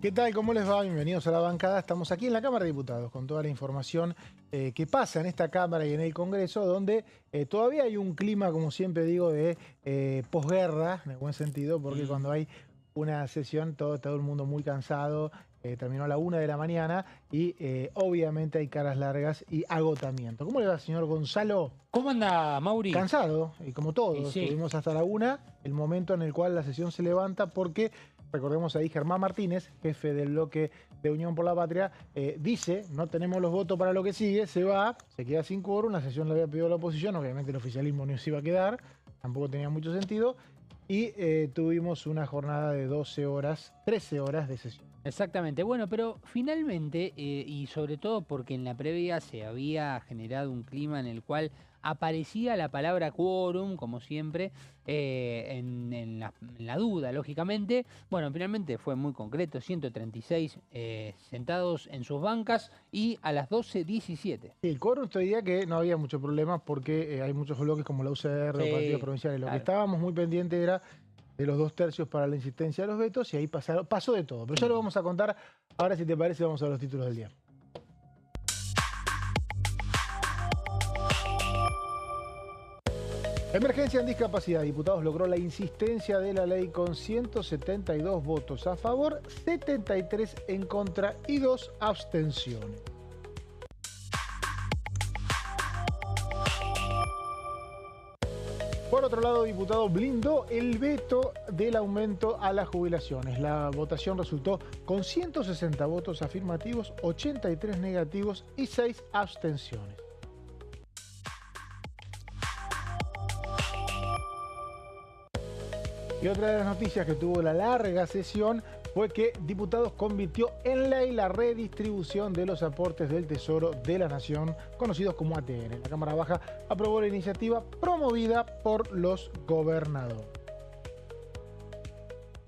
¿Qué tal? ¿Cómo les va? Bienvenidos a la bancada. Estamos aquí en la Cámara de Diputados con toda la información que pasa en esta Cámara y en el Congreso, donde todavía hay un clima, como siempre digo, de posguerra, en el buen sentido, porque cuando hay una sesión todo el mundo muy cansado, terminó a la 1 de la mañana y obviamente hay caras largas y agotamiento. ¿Cómo le va, señor Gonzalo? ¿Cómo anda, Mauri? Cansado, y como todos, Sí. estuvimos hasta la 1, el momento en el cual la sesión se levanta porque... Recordemos ahí Germán Martínez, jefe del bloque de Unión por la Patria, dice, no tenemos los votos para lo que sigue, se va, se queda sin quórum, la sesión la había pedido la oposición, obviamente el oficialismo no se iba a quedar, tampoco tenía mucho sentido, y tuvimos una jornada de 12 horas, 13 horas de sesión. Exactamente. Bueno, pero finalmente, y sobre todo porque en la previa se había generado un clima en el cual aparecía la palabra quórum, como siempre, en la duda, lógicamente. Bueno, finalmente fue muy concreto, 136 sentados en sus bancas y a las 12:17. Sí, el quórum te diría que no había muchos problemas porque hay muchos bloques como la UCR o partidos provinciales. Lo que estábamos muy pendientes era de los 2/3 para la insistencia de los vetos y ahí pasó de todo. Pero ya lo vamos a contar. Ahora, si te parece, vamos a los títulos del día. Emergencia en discapacidad. Diputados logró la insistencia de la ley con 172 votos a favor, 73 en contra y 2 abstenciones. Por otro lado, diputado blindó el veto del aumento a las jubilaciones. La votación resultó con 160 votos afirmativos, 83 negativos y 6 abstenciones. Y otra de las noticias que tuvo la larga sesión fue que Diputados convirtió en ley la redistribución de los aportes del Tesoro de la Nación, conocidos como ATN. La Cámara Baja aprobó la iniciativa promovida por los gobernadores.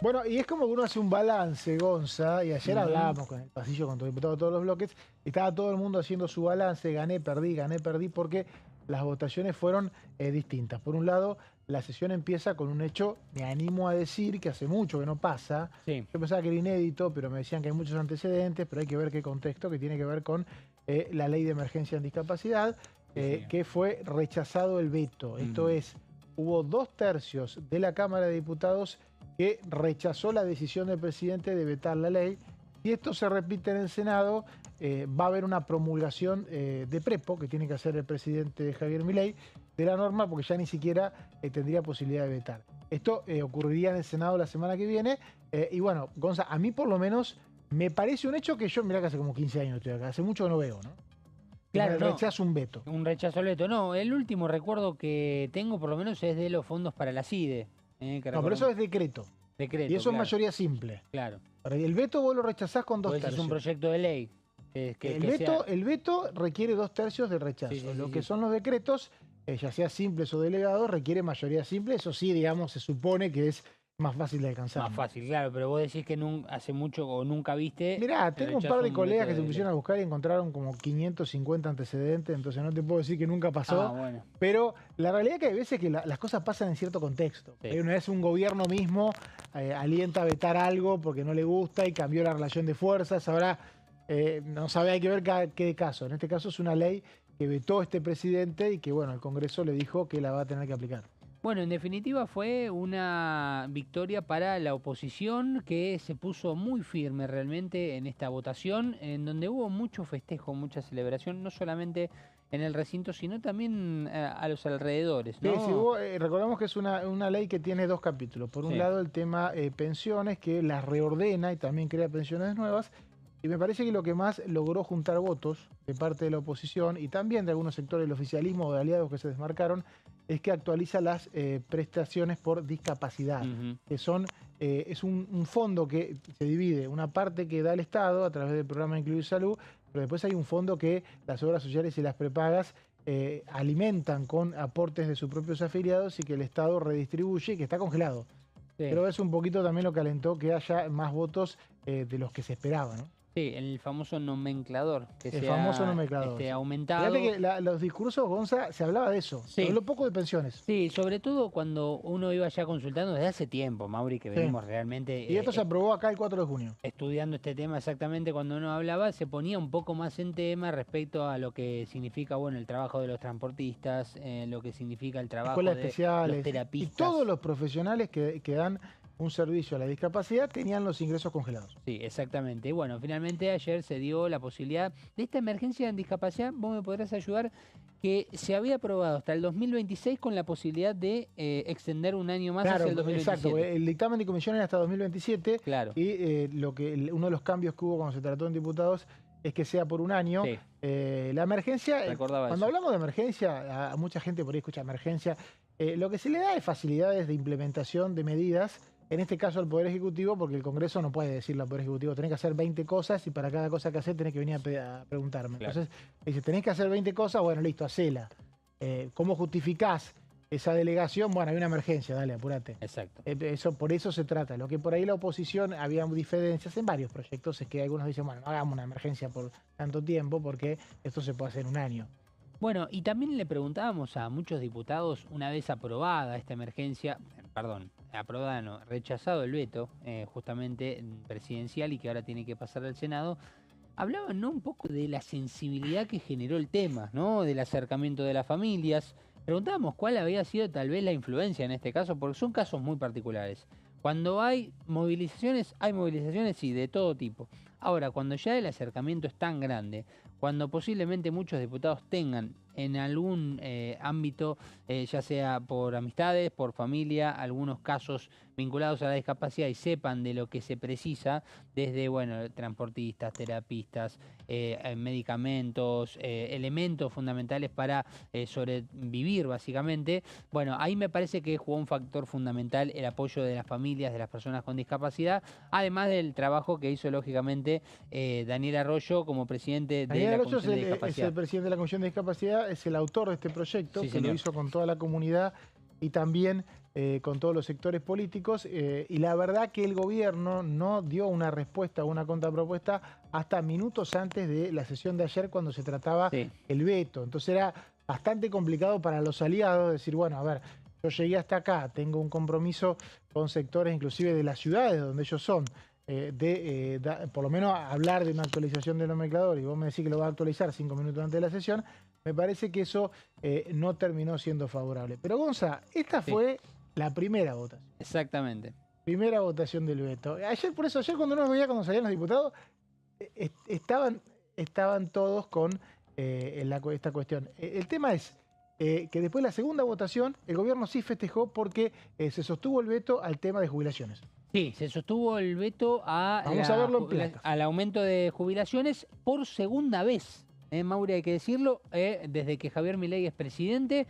Bueno, y es como que uno hace un balance, Gonza, y ayer hablábamos con el pasillo con los diputados de todos los bloques, y estaba todo el mundo haciendo su balance, gané, perdí, porque las votaciones fueron distintas. Por un lado, la sesión empieza con un hecho, me animo a decir, que hace mucho que no pasa. Sí. Yo pensaba que era inédito, pero me decían que hay muchos antecedentes, pero hay que ver qué contexto, que tiene que ver con la ley de emergencia en discapacidad, que fue rechazado el veto. Esto es, hubo 2/3 de la Cámara de Diputados que rechazó la decisión del presidente de vetar la ley. Si esto se repite en el Senado, va a haber una promulgación de prepo que tiene que hacer el presidente Javier Milei de la norma, porque ya ni siquiera tendría posibilidad de vetar. Esto ocurriría en el Senado la semana que viene. Y bueno, Gonza, a mí por lo menos me parece un hecho que yo, mirá que hace como 15 años estoy acá, hace mucho que no veo, ¿no? Claro, no. Rechazo un veto. Un rechazo al veto. No, el último recuerdo que tengo por lo menos es de los fondos para la CIDE. No, pero eso es decreto. Decreto, Y eso claro. es mayoría simple. Claro. El veto vos lo rechazás con Pues 2/3. es un proyecto de ley. El veto requiere 2/3 de rechazo. Sí, Lo que son los decretos, ya sea simples o delegados, requiere mayoría simple. Eso sí, digamos, se supone que es más fácil de alcanzar. Más fácil, claro, pero vos decís que hace mucho o nunca viste. Mirá, tengo un par de colegas que se pusieron pusieron a buscar y encontraron como 550 antecedentes, entonces no te puedo decir que nunca pasó. Bueno. Pero la realidad es que hay veces que las cosas pasan en cierto contexto. Sí. Hay una vez un gobierno mismo alienta a vetar algo porque no le gusta y cambió la relación de fuerzas. Ahora no sabe, hay que ver qué caso. En este caso es una ley que vetó este presidente y que bueno, el Congreso le dijo que la va a tener que aplicar. Bueno, en definitiva fue una victoria para la oposición que se puso muy firme realmente en esta votación, en donde hubo mucho festejo, mucha celebración, no solamente en el recinto, sino también a los alrededores, ¿no? Sí, recordemos que es una ley que tiene 2 capítulos. Por un lado, el tema pensiones, que las reordena y también crea pensiones nuevas. Y me parece que lo que más logró juntar votos de parte de la oposición y también de algunos sectores del oficialismo o de aliados que se desmarcaron es que actualiza las prestaciones por discapacidad, que son es un fondo que se divide, una parte que da el Estado a través del programa Incluir Salud, pero después hay un fondo que las obras sociales y las prepagas alimentan con aportes de sus propios afiliados y que el Estado redistribuye y que está congelado. Sí. Pero es un poquito también lo que alentó que haya más votos de los que se esperaba, ¿no? Sí, el famoso nomenclador, que El se famoso ha nomenclador. Sí. aumentado. Fíjate que los discursos, Gonza, se hablaba de eso. Se Sí. habló poco de pensiones. Sí, sobre todo cuando uno iba ya consultando desde hace tiempo, Mauri, que Sí. venimos realmente Y esto se aprobó acá el 4 de junio. estudiando este tema exactamente cuando uno hablaba, se ponía un poco más en tema respecto a lo que significa, bueno, el trabajo de los transportistas, lo que significa el trabajo Escuelas de los especiales. Y terapistas. todos los profesionales que dan un servicio a la discapacidad tenían los ingresos congelados. Sí, exactamente. Y bueno, finalmente ayer se dio la posibilidad de esta emergencia en discapacidad. Vos me podrás ayudar, que se había aprobado hasta el 2026 con la posibilidad de extender un año más hacia el 2027. Exacto. El dictamen de comisión era hasta 2027. Claro. Y uno de los cambios que hubo cuando se trató en diputados es que sea por un año. Sí. La emergencia, Recordaba cuando eso. hablamos de emergencia, a mucha gente por ahí escucha emergencia, lo que se le da es facilidades de implementación de medidas. En este caso al Poder Ejecutivo, porque el Congreso no puede decirle al Poder Ejecutivo, tenés que hacer 20 cosas y para cada cosa que hacer tenés que venir a preguntarme. Claro. Entonces, dice, tenés que hacer 20 cosas, bueno, listo, hacela. ¿Cómo justificás esa delegación? Bueno, hay una emergencia, dale, apúrate. Exacto. Por eso se trata. Lo que por ahí la oposición, había diferencias en varios proyectos, es que algunos dicen, bueno, no hagamos una emergencia por tanto tiempo porque esto se puede hacer en un año. Bueno, y también le preguntábamos a muchos diputados, una vez aprobada esta emergencia, aprobada no, rechazado el veto, justamente presidencial y que ahora tiene que pasar al Senado, hablaban, ¿no?, un poco de la sensibilidad que generó el tema, ¿no?, del acercamiento de las familias. Preguntábamos cuál había sido tal vez la influencia en este caso, porque son casos muy particulares. Cuando hay movilizaciones sí, de todo tipo. Ahora, cuando ya el acercamiento es tan grande, cuando posiblemente muchos diputados tengan en algún ámbito, ya sea por amistades, por familia, algunos casos vinculados a la discapacidad y sepan de lo que se precisa, desde, bueno, transportistas, terapistas, medicamentos, elementos fundamentales para sobrevivir básicamente. Bueno, ahí me parece que jugó un factor fundamental el apoyo de las familias, de las personas con discapacidad, además del trabajo que hizo lógicamente Daniel Arroyo como presidente de la Comisión de Discapacidad. Es el presidente de la Comisión de Discapacidad, es el autor de este proyecto, Sí, que señor. lo hizo con toda la comunidad y también con todos los sectores políticos. Y la verdad que el gobierno no dio una respuesta o una contrapropuesta hasta minutos antes de la sesión de ayer, cuando se trataba el veto. Entonces era bastante complicado para los aliados decir, bueno, a ver, yo llegué hasta acá, tengo un compromiso con sectores inclusive de las ciudades donde ellos son, por lo menos hablar de una actualización del nomenclador, y vos me decís que lo va a actualizar 5 minutos antes de la sesión, me parece que eso no terminó siendo favorable. Pero Gonza, esta fue la primera votación. Exactamente. Primera votación del veto. Ayer cuando uno veía cuando salían los diputados, estaban todos con esta cuestión. El tema es que después de la segunda votación, el gobierno sí festejó porque se sostuvo el veto al tema de jubilaciones. Sí, se sostuvo el veto al aumento de jubilaciones por segunda vez. Mauri, hay que decirlo, desde que Javier Milei es presidente.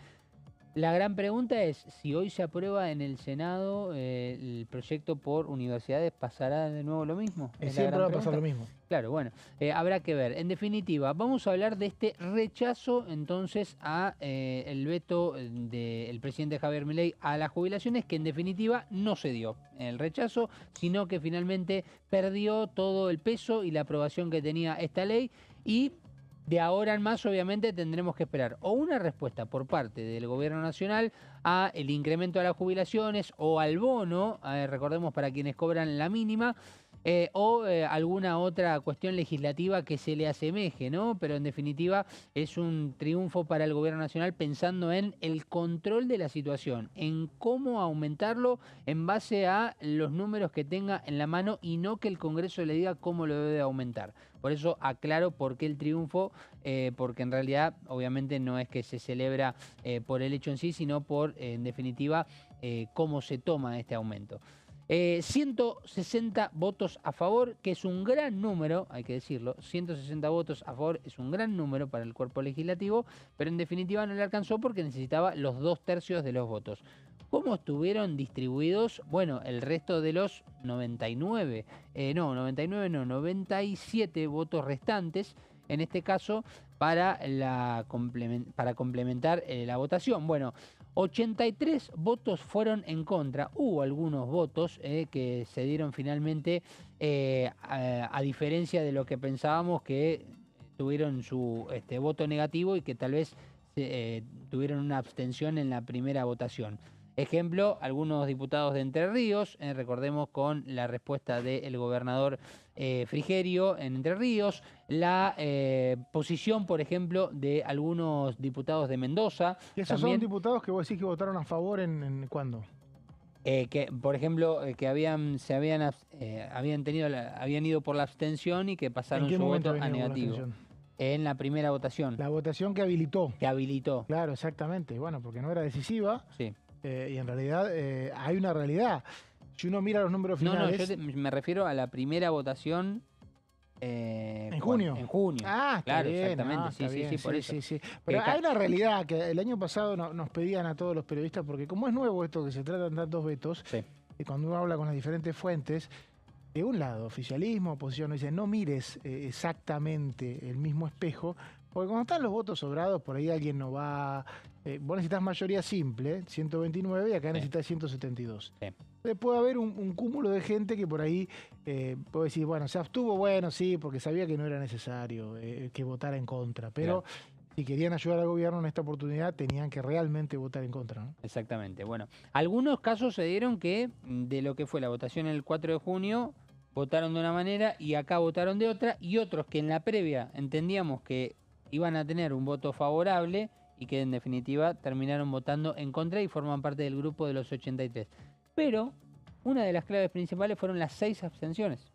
La gran pregunta es si hoy se aprueba en el Senado el proyecto por universidades, ¿pasará de nuevo lo mismo? Siempre va a pasar lo mismo. Claro, bueno, habrá que ver. En definitiva, vamos a hablar de este rechazo entonces a el veto del presidente Javier Milei a las jubilaciones, que en definitiva no se dio el rechazo, sino que finalmente perdió todo el peso y la aprobación que tenía esta ley. Y de ahora en más, obviamente, tendremos que esperar o una respuesta por parte del Gobierno Nacional a el incremento de las jubilaciones o al bono, recordemos, para quienes cobran la mínima, o alguna otra cuestión legislativa que se le asemeje, ¿no? Pero en definitiva es un triunfo para el Gobierno Nacional pensando en el control de la situación, en cómo aumentarlo en base a los números que tenga en la mano y no que el Congreso le diga cómo lo debe aumentar. Por eso aclaro por qué el triunfo, porque en realidad obviamente no es que se celebra por el hecho en sí, sino por, en definitiva, cómo se toma este aumento. 160 votos a favor, que es un gran número, hay que decirlo, 160 votos a favor es un gran número para el cuerpo legislativo, pero en definitiva no le alcanzó porque necesitaba los 2/3 de los votos. ¿Cómo estuvieron distribuidos? Bueno, el resto de los 97 votos restantes en este caso, para complementar la votación. Bueno, 83 votos fueron en contra. Hubo algunos votos que se dieron finalmente, a diferencia de lo que pensábamos, que tuvieron su voto negativo y que tal vez tuvieron una abstención en la primera votación. Ejemplo, algunos diputados de Entre Ríos, recordemos con la respuesta del gobernador Frigerio en Entre Ríos, la posición, por ejemplo, de algunos diputados de Mendoza. ¿Y esos también, son diputados que vos decís que votaron a favor en cuándo? que, por ejemplo, que habían ido por la abstención y que pasaron ¿En qué su momento voto a habían ido por la negativo. abstención? En la primera votación. La votación que habilitó. Que habilitó. Claro, exactamente. Bueno, porque no era decisiva. Sí. Y en realidad hay una realidad. Si uno mira los números finales... No, yo me refiero a la primera votación. ¿En junio? En junio. Ah, claro, bien, exactamente. está bien, Sí, por eso. sí. Pero hay una realidad que el año pasado nos pedían a todos los periodistas, porque como es nuevo esto que se tratan tantos vetos, Sí. y cuando uno habla con las diferentes fuentes, de un lado, oficialismo, oposición, nos dicen no mires exactamente el mismo espejo, porque cuando están los votos sobrados, por ahí alguien no va... vos necesitas mayoría simple, 129, y acá necesitas 172. Sí. Entonces puede haber un cúmulo de gente que por ahí puede decir, bueno, se abstuvo, bueno, sí, porque sabía que no era necesario que votara en contra, pero si querían ayudar al gobierno en esta oportunidad, tenían que realmente votar en contra, ¿no? Exactamente. Bueno, algunos casos se dieron que de lo que fue la votación el 4 de junio, votaron de una manera y acá votaron de otra, y otros que en la previa entendíamos que iban a tener un voto favorable y que en definitiva terminaron votando en contra y forman parte del grupo de los 83. Pero una de las claves principales fueron las 6 abstenciones.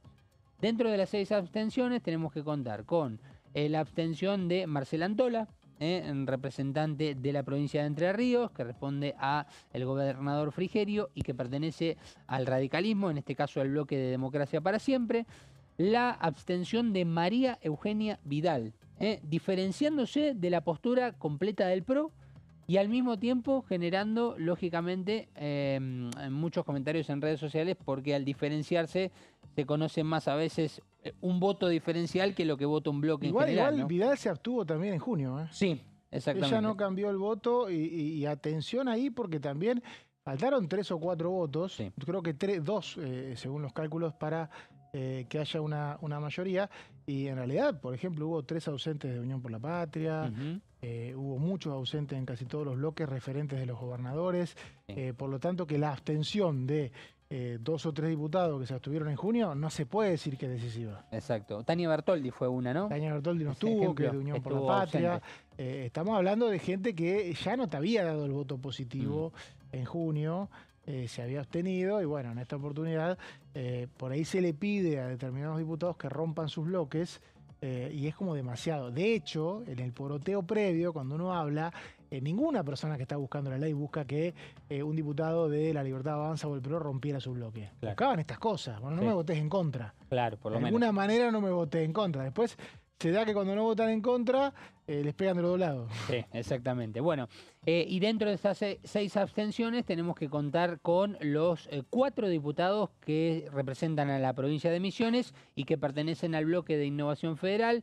Dentro de las 6 abstenciones tenemos que contar con la abstención de Marcela Antola, representante de la provincia de Entre Ríos, que responde a el gobernador Frigerio y que pertenece al radicalismo, en este caso al bloque de Democracia para Siempre. La abstención de María Eugenia Vidal, diferenciándose de la postura completa del PRO y al mismo tiempo generando, lógicamente, muchos comentarios en redes sociales, porque al diferenciarse se conoce más a veces un voto diferencial que lo que vota un bloque en general. Igual ¿no? Vidal se abstuvo también en junio, ¿eh? Sí, exactamente. Ella no cambió el voto y atención ahí porque también faltaron 3 o 4 votos, Sí. creo que 2 según los cálculos para que haya una mayoría, y en realidad, por ejemplo, hubo 3 ausentes de Unión por la Patria, hubo muchos ausentes en casi todos los bloques referentes de los gobernadores, Sí. por lo tanto que la abstención de 2 o 3 diputados que se abstuvieron en junio no se puede decir que es decisiva. Exacto. Tania Bertoldi fue una, ¿no? Tania Bertoldi no Ese estuvo, que es ejemplo, de Unión por la estuvo Patria. ausente. Estamos hablando de gente que ya no te había dado el voto positivo en junio, se había abstenido y bueno, en esta oportunidad por ahí se le pide a determinados diputados que rompan sus bloques y es como demasiado. De hecho, en el poroteo previo, cuando uno habla, ninguna persona que está buscando la ley busca que un diputado de La Libertad Avanza o el PRO rompiera su bloque. Claro. Buscaban estas cosas. Bueno, no Sí. me votés en contra. Claro, por lo De menos. alguna manera no me voté en contra. Después se da que cuando no votan en contra, les pegan de los dos lados. Sí, exactamente. Bueno, y dentro de estas 6 abstenciones tenemos que contar con los 4 diputados que representan a la provincia de Misiones y que pertenecen al bloque de Innovación Federal.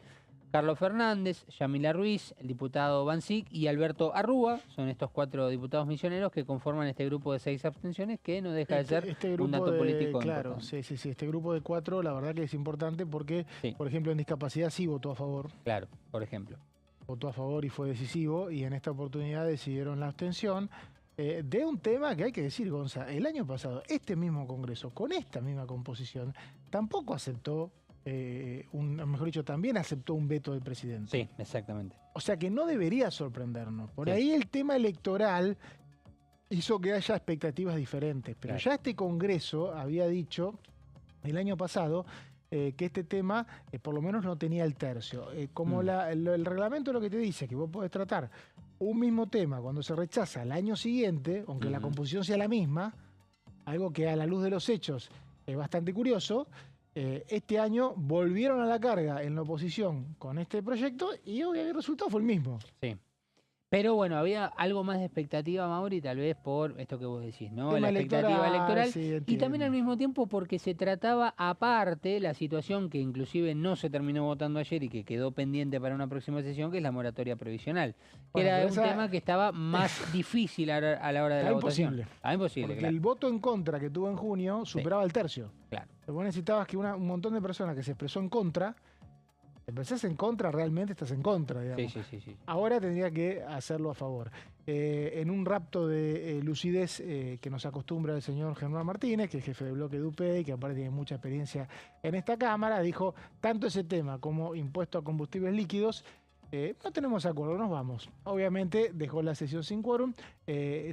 Carlos Fernández, Yamila Ruiz, el diputado Bancic y Alberto Arrúa. Son estos 4 diputados misioneros que conforman este grupo de 6 abstenciones que no deja de ser grupo un dato político claro, importante. sí. Este grupo de 4, la verdad que es importante porque, Sí. por ejemplo, en discapacidad sí votó a favor. Claro, por ejemplo. Votó a favor y fue decisivo. Y en esta oportunidad decidieron la abstención de un tema que hay que decir, Gonza. El año pasado, este mismo Congreso, con esta misma composición, tampoco aceptó, mejor dicho, también aceptó un veto del presidente. Sí, exactamente. O sea que no debería sorprendernos. Por Sí. ahí el tema electoral hizo que haya expectativas diferentes. Pero Claro. ya este Congreso había dicho el año pasado que este tema por lo menos no tenía el tercio. Como el reglamento lo que te dice, que vos podés tratar un mismo tema cuando se rechaza al año siguiente, aunque la composición sea la misma, algo que a la luz de los hechos es bastante curioso. Este año volvieron a la carga en la oposición con este proyecto y hoy el resultado fue el mismo. Sí. Pero bueno, había algo más de expectativa, Mauri, tal vez por esto que vos decís, ¿no? Tema La expectativa electoral. sí, Y también al entiendo. mismo tiempo porque se trataba aparte la situación que inclusive no se terminó votando ayer y que quedó pendiente para una próxima sesión, que es la moratoria previsional. Que Bueno, era pero un esa tema que estaba más difícil a la hora de está la votación. imposible. Ah, imposible, Porque claro. el voto en contra que tuvo en junio Sí, superaba el tercio. claro. Vos necesitabas que un montón de personas que se expresó en contra, empezás en contra, realmente estás en contra, Sí, digamos. sí, sí, sí. Ahora tendría que hacerlo a favor. En un rapto de lucidez que nos acostumbra el señor Germán Martínez, que es jefe de bloque de UPE y que aparte tiene mucha experiencia en esta Cámara, dijo, tanto ese tema como impuesto a combustibles líquidos, no tenemos acuerdo, nos vamos. Obviamente dejó la sesión sin quórum.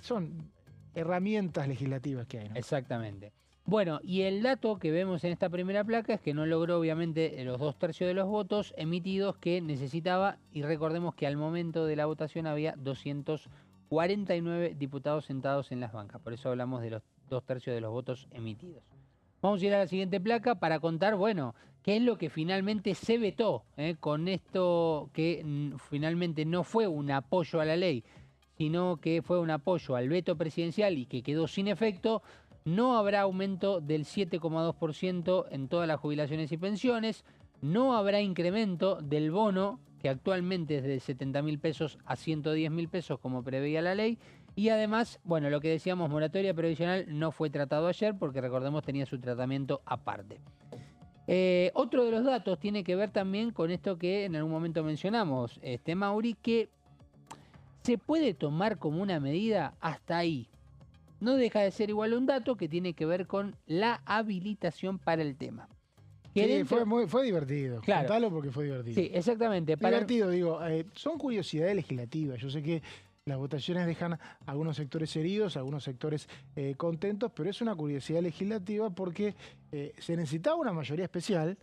Son herramientas legislativas que hay, ¿no? Exactamente. Bueno, y el dato que vemos en esta primera placa es que no logró obviamente los 2/3 de los votos emitidos que necesitaba, y recordemos que al momento de la votación había 249 diputados sentados en las bancas, por eso hablamos de los 2/3 de los votos emitidos. Vamos a ir a la siguiente placa para contar, bueno, qué es lo que finalmente se vetó, con esto que finalmente no fue un apoyo a la ley, sino que fue un apoyo al veto presidencial y que quedó sin efecto. No habrá aumento del 7,2% en todas las jubilaciones y pensiones. No habrá incremento del bono, que actualmente es de 70.000 pesos a 110.000 pesos, como preveía la ley. Y además, bueno, lo que decíamos, moratoria previsional no fue tratado ayer porque recordemos tenía su tratamiento aparte. Otro de los datos tiene que ver también con esto que en algún momento mencionamos, Mauri, que se puede tomar como una medida hasta ahí. No deja de ser igual un dato que tiene que ver con la habilitación para el tema. Que Sí, dentro... fue divertido. Claro. Contalo porque fue divertido. Sí, exactamente. Divertido, digo, son curiosidades legislativas. Yo sé que las votaciones dejan a algunos sectores heridos, a algunos sectores contentos, pero es una curiosidad legislativa porque se necesitaba una mayoría especial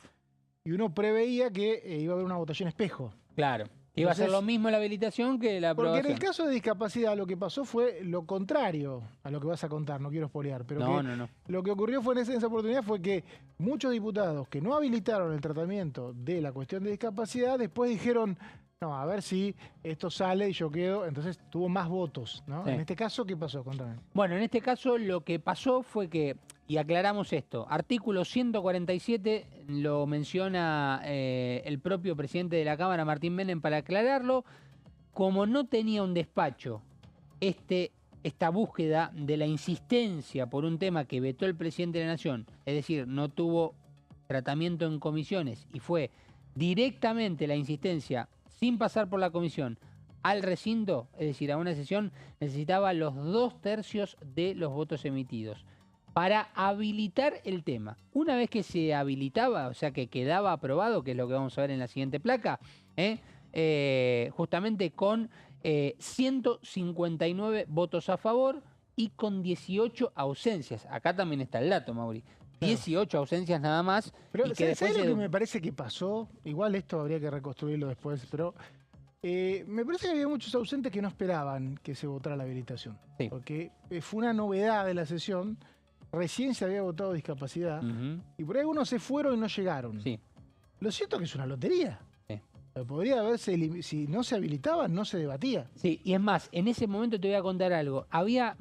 y uno preveía que iba a haber una votación espejo. Claro. Iba a ser lo mismo la habilitación que la aprobación. Porque en el caso de discapacidad lo que pasó fue lo contrario a lo que vas a contar, no quiero spoilear, pero No. lo que ocurrió fue en esa oportunidad fue que muchos diputados que no habilitaron el tratamiento de la cuestión de discapacidad después dijeron, no, a ver si esto sale y yo quedo, entonces tuvo más votos, ¿no? Sí. En este caso, ¿qué pasó? Contame. Bueno, en este caso lo que pasó fue que, y aclaramos esto, artículo 147 lo menciona el propio presidente de la Cámara, Martín Menem, para aclararlo, como no tenía un despacho esta búsqueda de la insistencia por un tema que vetó el presidente de la Nación, es decir, no tuvo tratamiento en comisiones y fue directamente la insistencia sin pasar por la comisión al recinto, es decir, a una sesión, necesitaba los 2/3 de los votos emitidos para habilitar el tema. Una vez que se habilitaba, o sea que quedaba aprobado, que es lo que vamos a ver en la siguiente placa, justamente con 159 votos a favor y con 18 ausencias. Acá también está el dato, Mauri. 18 ausencias nada más. Pero y que ¿sabés después lo que me parece que pasó? Igual esto habría que reconstruirlo después, pero me parece que había muchos ausentes que no esperaban que se votara la habilitación. Sí. Porque fue una novedad de la sesión. Recién se había votado discapacidad y por ahí algunos se fueron y no llegaron. Sí. Lo cierto es que es una lotería. Sí. Podría haberse, si no se habilitaban, no se debatía. Sí, y es más, en ese momento te voy a contar algo. Había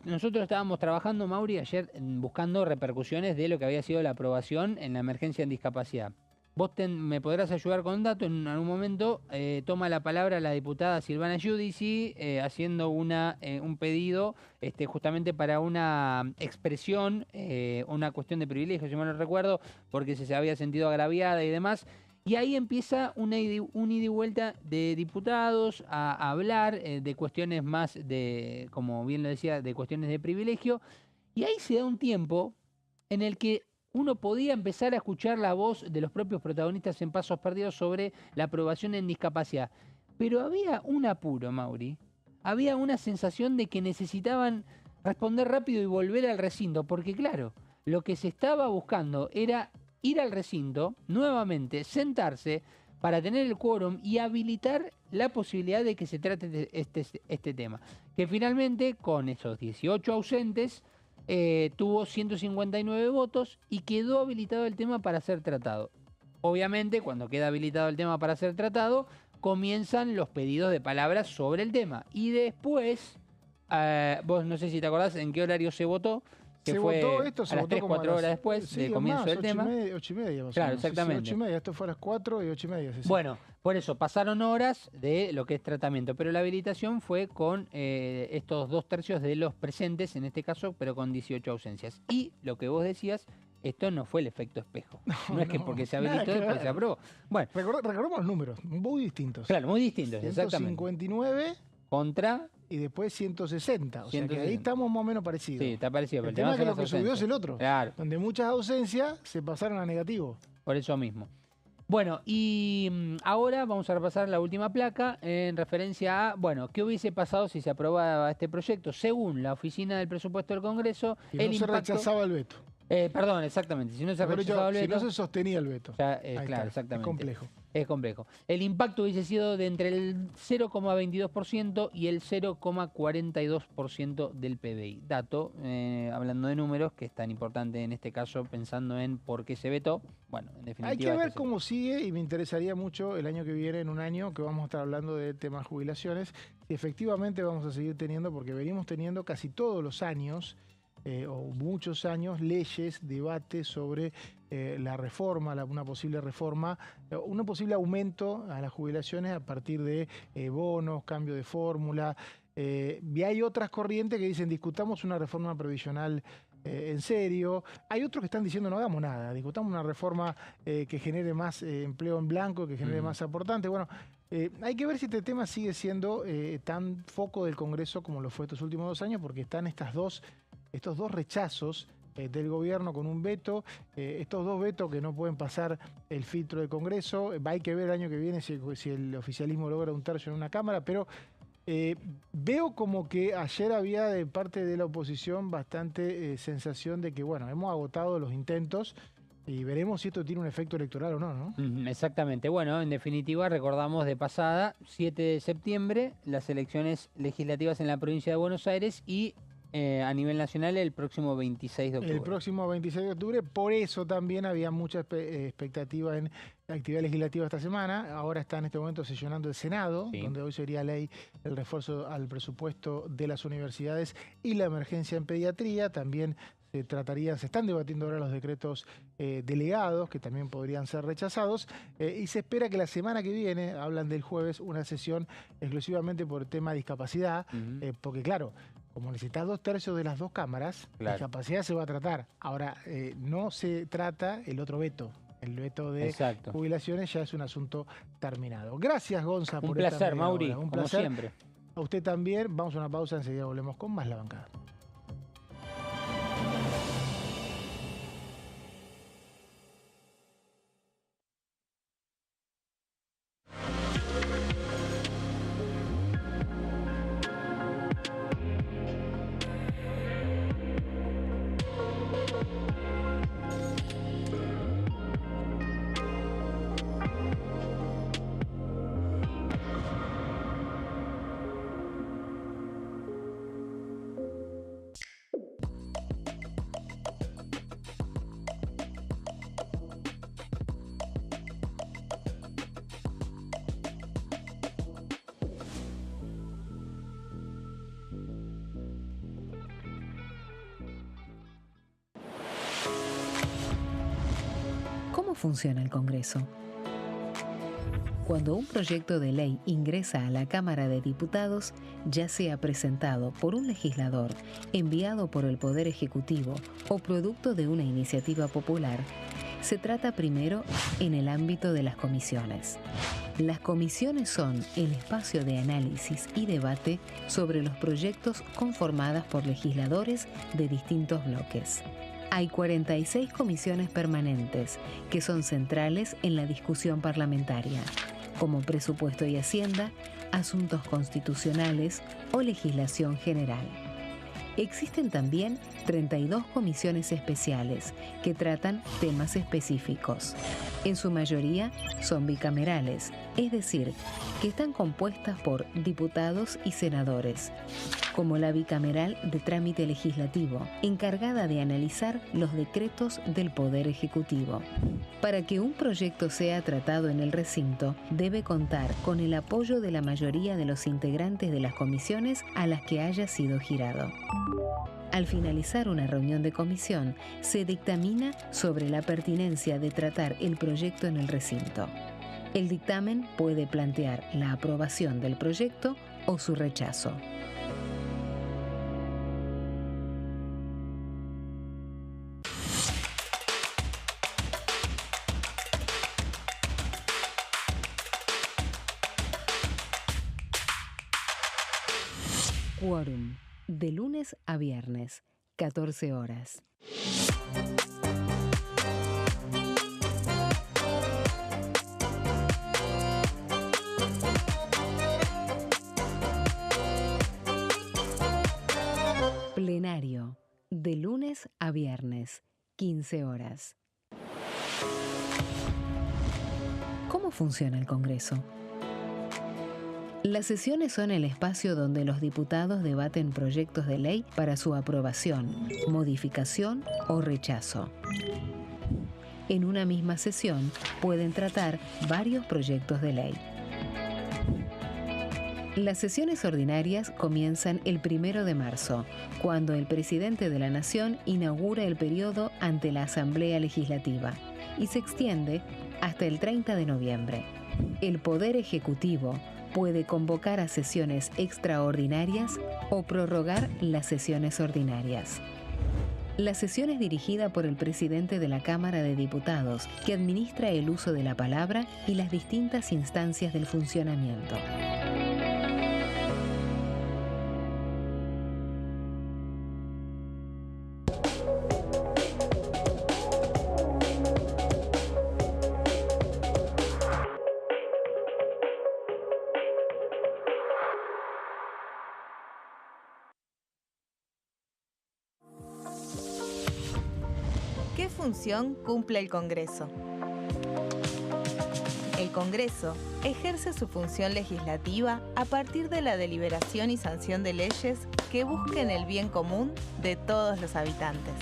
nosotros estábamos trabajando, Mauri, ayer buscando repercusiones de lo que había sido la aprobación en la emergencia en discapacidad. Vos me podrás ayudar con datos. En algún momento toma la palabra la diputada Silvana Giudici haciendo un pedido justamente para una expresión, una cuestión de privilegio, si mal no recuerdo, porque se había sentido agraviada y demás. Y ahí empieza un ida y vuelta de diputados a hablar de cuestiones más de, como bien lo decía, de cuestiones de privilegio. Y ahí se da un tiempo en el que uno podía empezar a escuchar la voz de los propios protagonistas en Pasos Perdidos sobre la aprobación en discapacidad. Pero había un apuro, Mauri. Había una sensación de que necesitaban responder rápido y volver al recinto. Porque claro, lo que se estaba buscando era ir al recinto, nuevamente, sentarse para tener el quórum y habilitar la posibilidad de que se trate de este tema. Que finalmente, con esos 18 ausentes, tuvo 159 votos y quedó habilitado el tema para ser tratado. Obviamente, cuando queda habilitado el tema para ser tratado, comienzan los pedidos de palabras sobre el tema. Y después, vos no sé si te acordás en qué horario se votó. Que fue votó esto, a las 3, 4 horas después del comienzo del tema. 8:30 más o Claro, menos. exactamente. Sí, 8:30, esto fue a las 4 y 8:30. Sí, sí. Bueno, por eso pasaron horas de lo que es tratamiento, pero la habilitación fue con estos 2/3 de los presentes, en este caso, pero con 18 ausencias. Y lo que vos decías, esto no fue el efecto espejo. No es que porque se habilitó después se aprobó. Bueno, recordemos los números, muy distintos. Claro, muy distintos, exactamente. 159 contra... y después 160. O 160. sea que ahí estamos más o menos parecidos. Sí, está parecido. Pero el tema es que lo que subió es el otro. Claro. Donde muchas ausencias se pasaron a negativo. Por eso mismo. Bueno, y ahora vamos a repasar la última placa en referencia a, bueno, ¿qué hubiese pasado si se aprobaba este proyecto? Según la Oficina del Presupuesto del Congreso, y no se rechazaba el veto. Perdón, exactamente. Si no se rechazaba el veto... Si no se sostenía el veto. Claro, exactamente. Es complejo. Es complejo. El impacto hubiese sido de entre el 0,22% y el 0,42% del PBI. Dato, hablando de números, que es tan importante en este caso, pensando en por qué se vetó. Bueno, en definitiva... Hay que ver cómo sigue, y me interesaría mucho el año que viene, en un año que vamos a estar hablando de temas jubilaciones, si efectivamente vamos a seguir teniendo, porque venimos teniendo casi todos los años... o muchos años, leyes, debates sobre la reforma, una posible reforma, un posible aumento a las jubilaciones a partir de bonos, cambio de fórmula. Y hay otras corrientes que dicen discutamos una reforma previsional en serio. Hay otros que están diciendo no hagamos nada, discutamos una reforma que genere más empleo en blanco, que genere más aportante. Bueno, hay que ver si este tema sigue siendo tan foco del Congreso como lo fue estos últimos 2 años, porque están estos dos rechazos del gobierno con un veto, estos 2 vetos que no pueden pasar el filtro del Congreso. Hay que ver el año que viene si el oficialismo logra 1/3 en una Cámara, pero veo como que ayer había de parte de la oposición bastante sensación de que, bueno, hemos agotado los intentos y veremos si esto tiene un efecto electoral o no, ¿no? Exactamente. Bueno, en definitiva, recordamos de pasada, 7 de septiembre, las elecciones legislativas en la provincia de Buenos Aires y a nivel nacional el próximo 26 de octubre. El próximo 26 de octubre, por eso también había mucha expectativa en la actividad legislativa esta semana. Ahora está en este momento sesionando el Senado, sí, donde hoy sería ley el refuerzo al presupuesto de las universidades y la emergencia en pediatría. También se están debatiendo ahora los decretos delegados, que también podrían ser rechazados, y se espera que la semana que viene, hablan del jueves, una sesión exclusivamente por el tema de discapacidad, porque claro, como necesitas 2/3 de las 2 cámaras, la discapacidad se va a tratar. Ahora, no se trata el otro veto. El veto de jubilaciones ya es un asunto terminado. Gracias, Gonza, por esta placer, Mauri, un como placer. siempre. A usted también. Vamos a una pausa, enseguida volvemos con más La Bancada. ¿Cómo funciona el Congreso? Cuando un proyecto de ley ingresa a la Cámara de Diputados, ya sea presentado por un legislador, enviado por el Poder Ejecutivo o producto de una iniciativa popular, se trata primero en el ámbito de las comisiones. Las comisiones son el espacio de análisis y debate sobre los proyectos conformadas por legisladores de distintos bloques. Hay 46 comisiones permanentes que son centrales en la discusión parlamentaria, como Presupuesto y Hacienda, Asuntos Constitucionales o Legislación General. Existen también 32 comisiones especiales que tratan temas específicos. En su mayoría son bicamerales, es decir, que están compuestas por diputados y senadores, como la bicameral de trámite legislativo, encargada de analizar los decretos del Poder Ejecutivo. Para que un proyecto sea tratado en el recinto, debe contar con el apoyo de la mayoría de los integrantes de las comisiones a las que haya sido girado. Al finalizar una reunión de comisión, se dictamina sobre la pertinencia de tratar el proyecto en el recinto. El dictamen puede plantear la aprobación del proyecto o su rechazo. Quórum, de lunes a viernes, 14 horas. Plenario, de lunes a viernes, 15 horas. ¿Cómo funciona el Congreso? Las sesiones son el espacio donde los diputados debaten proyectos de ley para su aprobación, modificación o rechazo. En una misma sesión pueden tratar varios proyectos de ley. Las sesiones ordinarias comienzan el 1 de marzo, cuando el presidente de la Nación inaugura el periodo ante la Asamblea Legislativa y se extiende hasta el 30 de noviembre. El Poder Ejecutivo puede convocar a sesiones extraordinarias o prorrogar las sesiones ordinarias. La sesión es dirigida por el presidente de la Cámara de Diputados, que administra el uso de la palabra y las distintas instancias del funcionamiento. ¿Qué función cumple el Congreso? El Congreso ejerce su función legislativa a partir de la deliberación y sanción de leyes que busquen el bien común de todos los habitantes.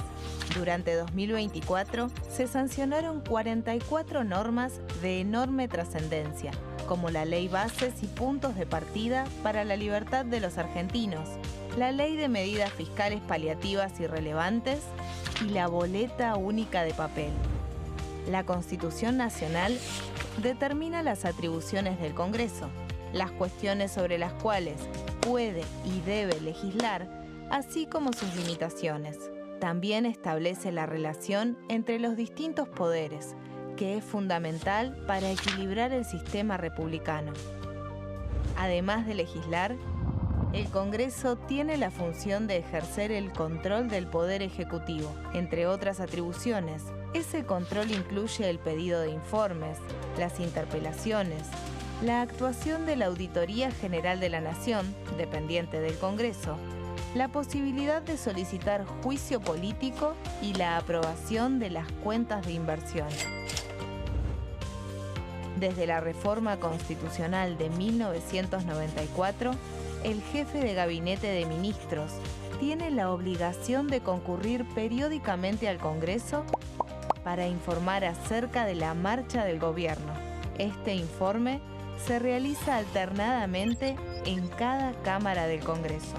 Durante 2024 se sancionaron 44 normas de enorme trascendencia, como la Ley Bases y Puntos de Partida para la Libertad de los Argentinos, la Ley de Medidas Fiscales Paliativas y Relevantes y la Boleta Única de Papel. La Constitución Nacional determina las atribuciones del Congreso, las cuestiones sobre las cuales puede y debe legislar, así como sus limitaciones. También establece la relación entre los distintos poderes, que es fundamental para equilibrar el sistema republicano. Además de legislar, el Congreso tiene la función de ejercer el control del Poder Ejecutivo. Entre otras atribuciones, ese control incluye el pedido de informes, las interpelaciones, la actuación de la Auditoría General de la Nación, dependiente del Congreso, la posibilidad de solicitar juicio político y la aprobación de las cuentas de inversión. Desde la reforma constitucional de 1994, el jefe de gabinete de ministros tiene la obligación de concurrir periódicamente al Congreso para informar acerca de la marcha del gobierno. Este informe se realiza alternadamente en cada Cámara del Congreso.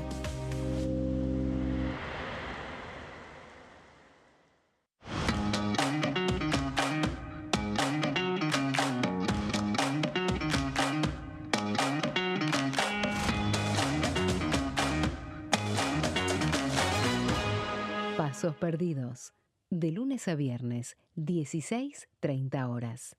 Pasos perdidos. De lunes a viernes, 16:30 horas.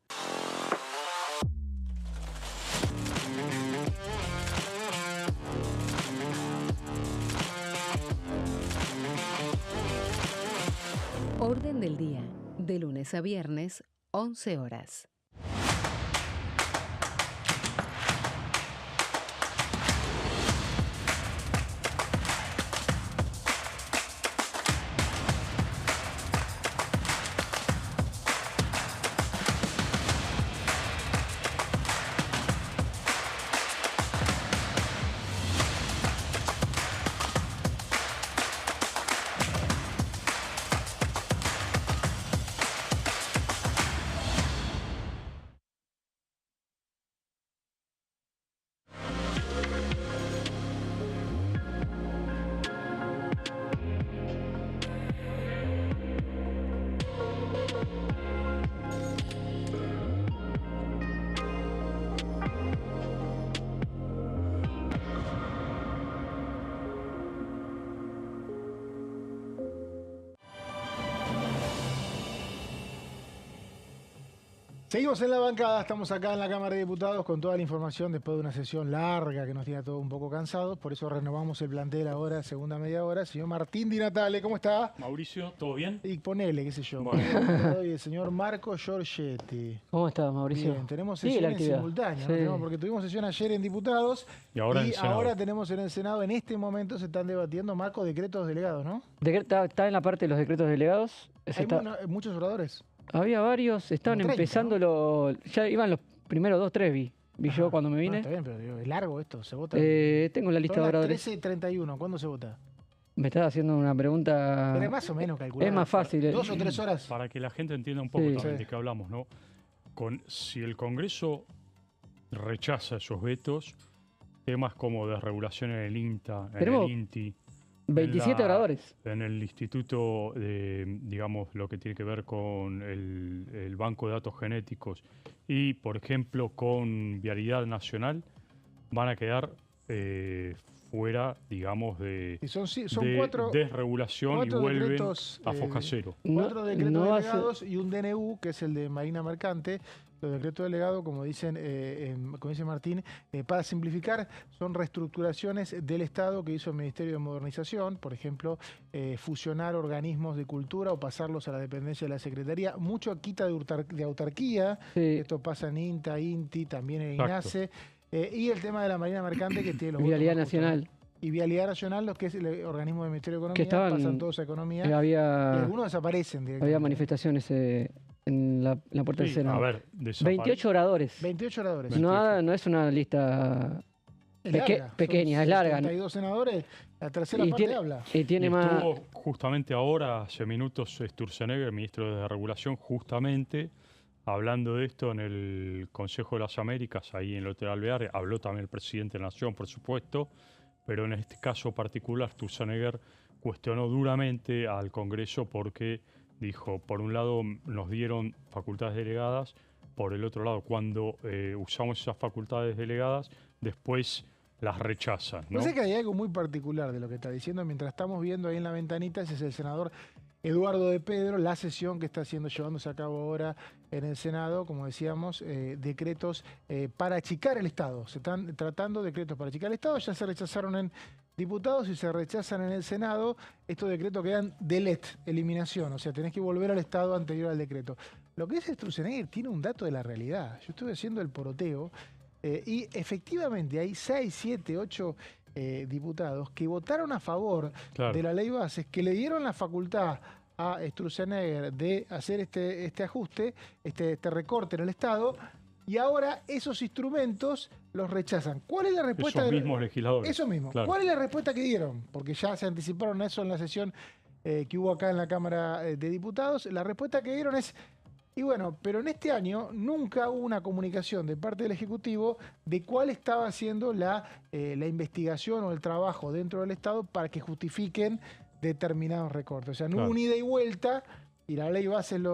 Orden del día. De lunes a viernes, 11 horas. Seguimos en la bancada, estamos acá en la Cámara de Diputados con toda la información después de una sesión larga que nos tiene a todos un poco cansados, por eso renovamos el plantel ahora, segunda media hora. Señor Martín Di Natale, ¿cómo está? Mauricio, ¿todo bien? Y ponele, qué sé yo. Bueno. Y el señor Marco Giorgetti. ¿Cómo estás, Mauricio? Bien, tenemos Sigue sesión la en actividad. simultáneo, Sí. ¿no? Porque tuvimos sesión ayer en Diputados Y ahora en el Senado. ahora tenemos en el Senado. En este momento se están debatiendo, Marco, decretos delegados, ¿no? Está en la parte de los decretos delegados. Hay muchos oradores. Había varios, estaban Como 30, empezando ya iban los primeros 2, 3 vi Ajá. yo cuando me No, vine. está bien, pero digo, es largo esto, se vota. Tengo la lista Son de las oradores. 13:31, ¿cuándo se vota? Me estás haciendo una pregunta. Pero es más o menos calculado. Es más fácil. 2 o 3 horas. Para que la gente entienda un poco Sí. también Sí. de qué hablamos, ¿no? Si el Congreso rechaza esos vetos, temas como desregulación en el INTA, en Tenemos el INTI, 27 oradores. en el Instituto de, digamos, lo que tiene que ver con el Banco de Datos Genéticos y, por ejemplo, con Vialidad Nacional, van a quedar fuera, digamos, de Y son 4 desregulación y vuelven decretos, a foja cero. 4 decretos no hace- delegados y un DNU, que es el de Marina Mercante. Los decretos delegados, como dice Martín, para simplificar, son reestructuraciones del Estado que hizo el Ministerio de Modernización, por ejemplo, fusionar organismos de cultura o pasarlos a la dependencia de la Secretaría. Mucho quita de autarquía, Sí. esto pasa en INTA, INTI, también en Exacto. INASE, y el tema de la Marina Mercante que tiene los votos Vialidad más justos, Nacional. ¿no? Y Vialidad Nacional, los que es el organismo del Ministerio de Economía, Que estaban- pasan todos a Economía, y Había algunos desaparecen directamente. había manifestaciones en la puerta del Sí, Senado. a ver, 28 oradores. 28 oradores. No es una lista. Es larga, pequeña, son es larga. 72 senadores, la tercera Y parte tiene- habla. Y tiene Y más. estuvo justamente ahora, hace minutos, Sturzenegger, ministro de Regulación, justamente hablando de esto en el Consejo de las Américas, ahí en el Hotel Alvear. Habló también el presidente de la Nación, por supuesto, pero en este caso particular, Sturzenegger cuestionó duramente al Congreso porque dijo, por un lado nos dieron facultades delegadas, por el otro lado, cuando usamos esas facultades delegadas, después las rechazan, ¿no? No sé que hay algo muy particular de lo que está diciendo. Mientras estamos viendo ahí en la ventanita, ese es el senador Eduardo de Pedro, la sesión que está llevándose a cabo ahora en el Senado, como decíamos, decretos para achicar el Estado. Se están tratando decretos para achicar el Estado, ya se rechazaron en diputados y se rechazan en el Senado. Estos decretos quedan eliminación, o sea, tenés que volver al estado anterior al decreto. Lo que dice Sturzenegger tiene un dato de la realidad. Yo estuve haciendo el poroteo y efectivamente hay 6, 7, 8 diputados que votaron a favor Claro. de la ley bases, que le dieron la facultad a Sturzenegger de hacer este ajuste, este recorte en el Estado, y ahora esos instrumentos los rechazan. ¿Cuál es la respuesta? Esos mismos legisladores. Eso mismo. Claro. ¿Cuál es la respuesta que dieron? Porque ya se anticiparon a eso en la sesión que hubo acá en la Cámara de Diputados. La respuesta que dieron es, y bueno, pero en este año nunca hubo una comunicación de parte del Ejecutivo de cuál estaba haciendo la investigación o el trabajo dentro del Estado para que justifiquen determinados recortes. O sea, no hubo Claro. una ida y vuelta, y la ley base de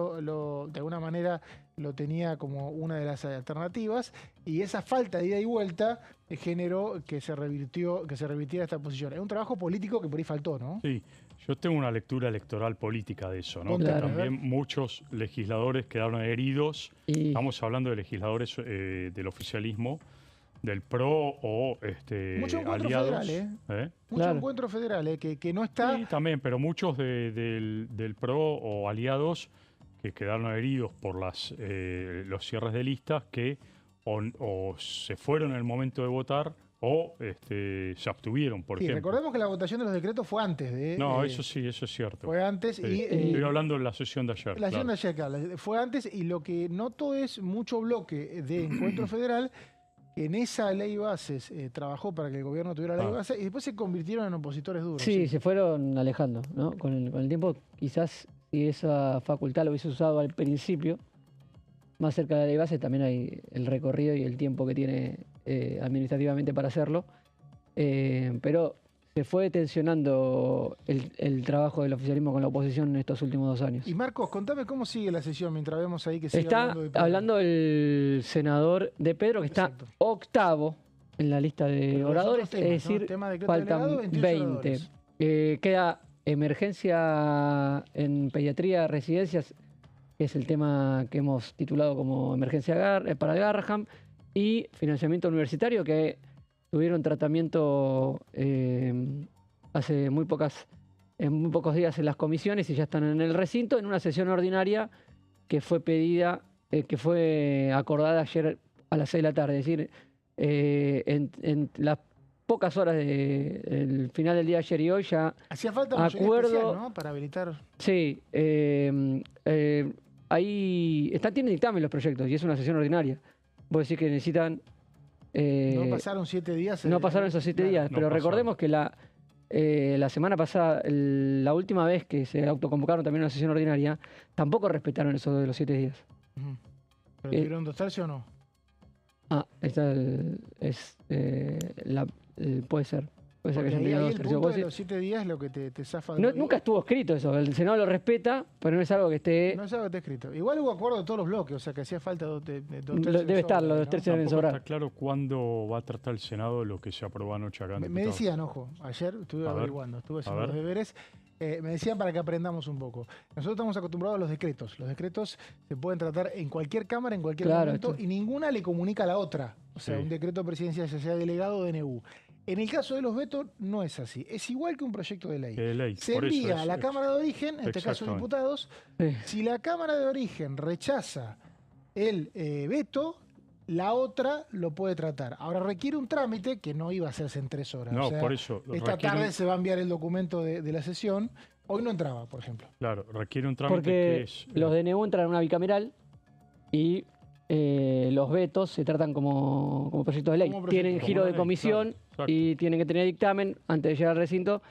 alguna manera lo tenía como una de las alternativas, y esa falta de ida y vuelta generó que se revirtiera esta posición. Es un trabajo político que por ahí faltó, ¿no? Sí, yo tengo una lectura electoral política de eso, ¿no? Contame, Que a ver. también muchos legisladores quedaron heridos. Y Estamos hablando de legisladores del oficialismo, del PRO o Mucho encuentro aliados. federal, Mucho Claro. encuentro federal, que no está... Sí, también, pero muchos del PRO o aliados que quedaron heridos por los cierres de listas que o se fueron en el momento de votar o se abstuvieron, por Sí, ejemplo. recordemos que la votación de los decretos fue antes de... No, eso sí, eso es cierto. Fue antes Sí. y... Estoy hablando de la sesión de ayer. La claro. sesión de ayer, claro, fue antes, y lo que noto es mucho bloque de encuentro federal que en esa ley bases trabajó para que el gobierno tuviera la ley Ah. base, y después se convirtieron en opositores duros. sí, se fueron alejando, ¿no? Con el tiempo, quizás si esa facultad lo hubiese usado al principio, más cerca de la ley base, también hay el recorrido y el tiempo que tiene administrativamente para hacerlo. Pero se fue tensionando el trabajo del oficialismo con la oposición en estos últimos 2 años. Y Marcos, contame cómo sigue la sesión mientras vemos ahí que sigue Está hablando de Pedro. hablando el senador de Pedro, que está Exacto. octavo en la lista de Pero los oradores, otros temas, es decir, ¿no? Tema de decreto faltan delegado, 28 20. oradores. Queda emergencia en pediatría, residencias, que es el tema que hemos titulado como emergencia para Garraham, y financiamiento universitario, que tuvieron tratamiento hace en muy pocos días en las comisiones y ya están en el recinto, en una sesión ordinaria que fue acordada ayer a las 6 de la tarde. Es decir, en las pocas horas del final del día de ayer y hoy ya hacía falta mayoría acuerdo especial, ¿no? Para habilitar. Sí, ahí tienen dictamen los proyectos y es una sesión ordinaria. Vos decís que necesitan... no pasaron 7 días. No pasaron esos 7 días, pero recordemos que la semana pasada, la última vez que se autoconvocaron también una sesión ordinaria, tampoco respetaron eso de los 7 días. ¿Pero tuvieron 2/3 o no? Puede ser. Puede ser que Porque hayan tenido ahí el 2/3. punto Vos de decís- los 7 días es lo que te zafa. Nunca estuvo escrito eso. El Senado lo respeta, pero no es algo que esté... No es algo que está escrito. Igual hubo acuerdo de todos los bloques, o sea que hacía falta 2 tercios. Debe estar, los 2 tercios deben Tampoco sobrar. está claro cuándo va a tratar el Senado lo que se aprobó anoche acá en Me diputados. decían, ojo, ayer estuve A ver, averiguando, estuve haciendo a los ver. deberes. Me decían para que aprendamos un poco. Nosotros estamos acostumbrados a los decretos. Los decretos se pueden tratar en cualquier cámara, en cualquier Claro, momento, esto- y ninguna le comunica a la otra. O sea, Sí. un decreto presidencial, ya sea delegado o DNU. En el caso de los vetos, no es así. Es igual que un proyecto de ley. De ley, Se por eso envía es- a la es- Cámara de Origen, en este caso Exactamente. diputados. Sí. Si la Cámara de Origen rechaza el veto, la otra lo puede tratar. Ahora requiere un trámite que no iba a hacerse en 3 horas. No, O sea, por eso. esta requiere tarde un- se va a enviar el documento de la sesión. Hoy no entraba, por ejemplo. Claro, requiere un trámite que Porque es... los DNU entran en una bicameral y los vetos se tratan como proyectos de ley. Como proyecto, Tienen como giro una de ley, comisión claro, exacto. y tienen que tener dictamen antes de llegar al recinto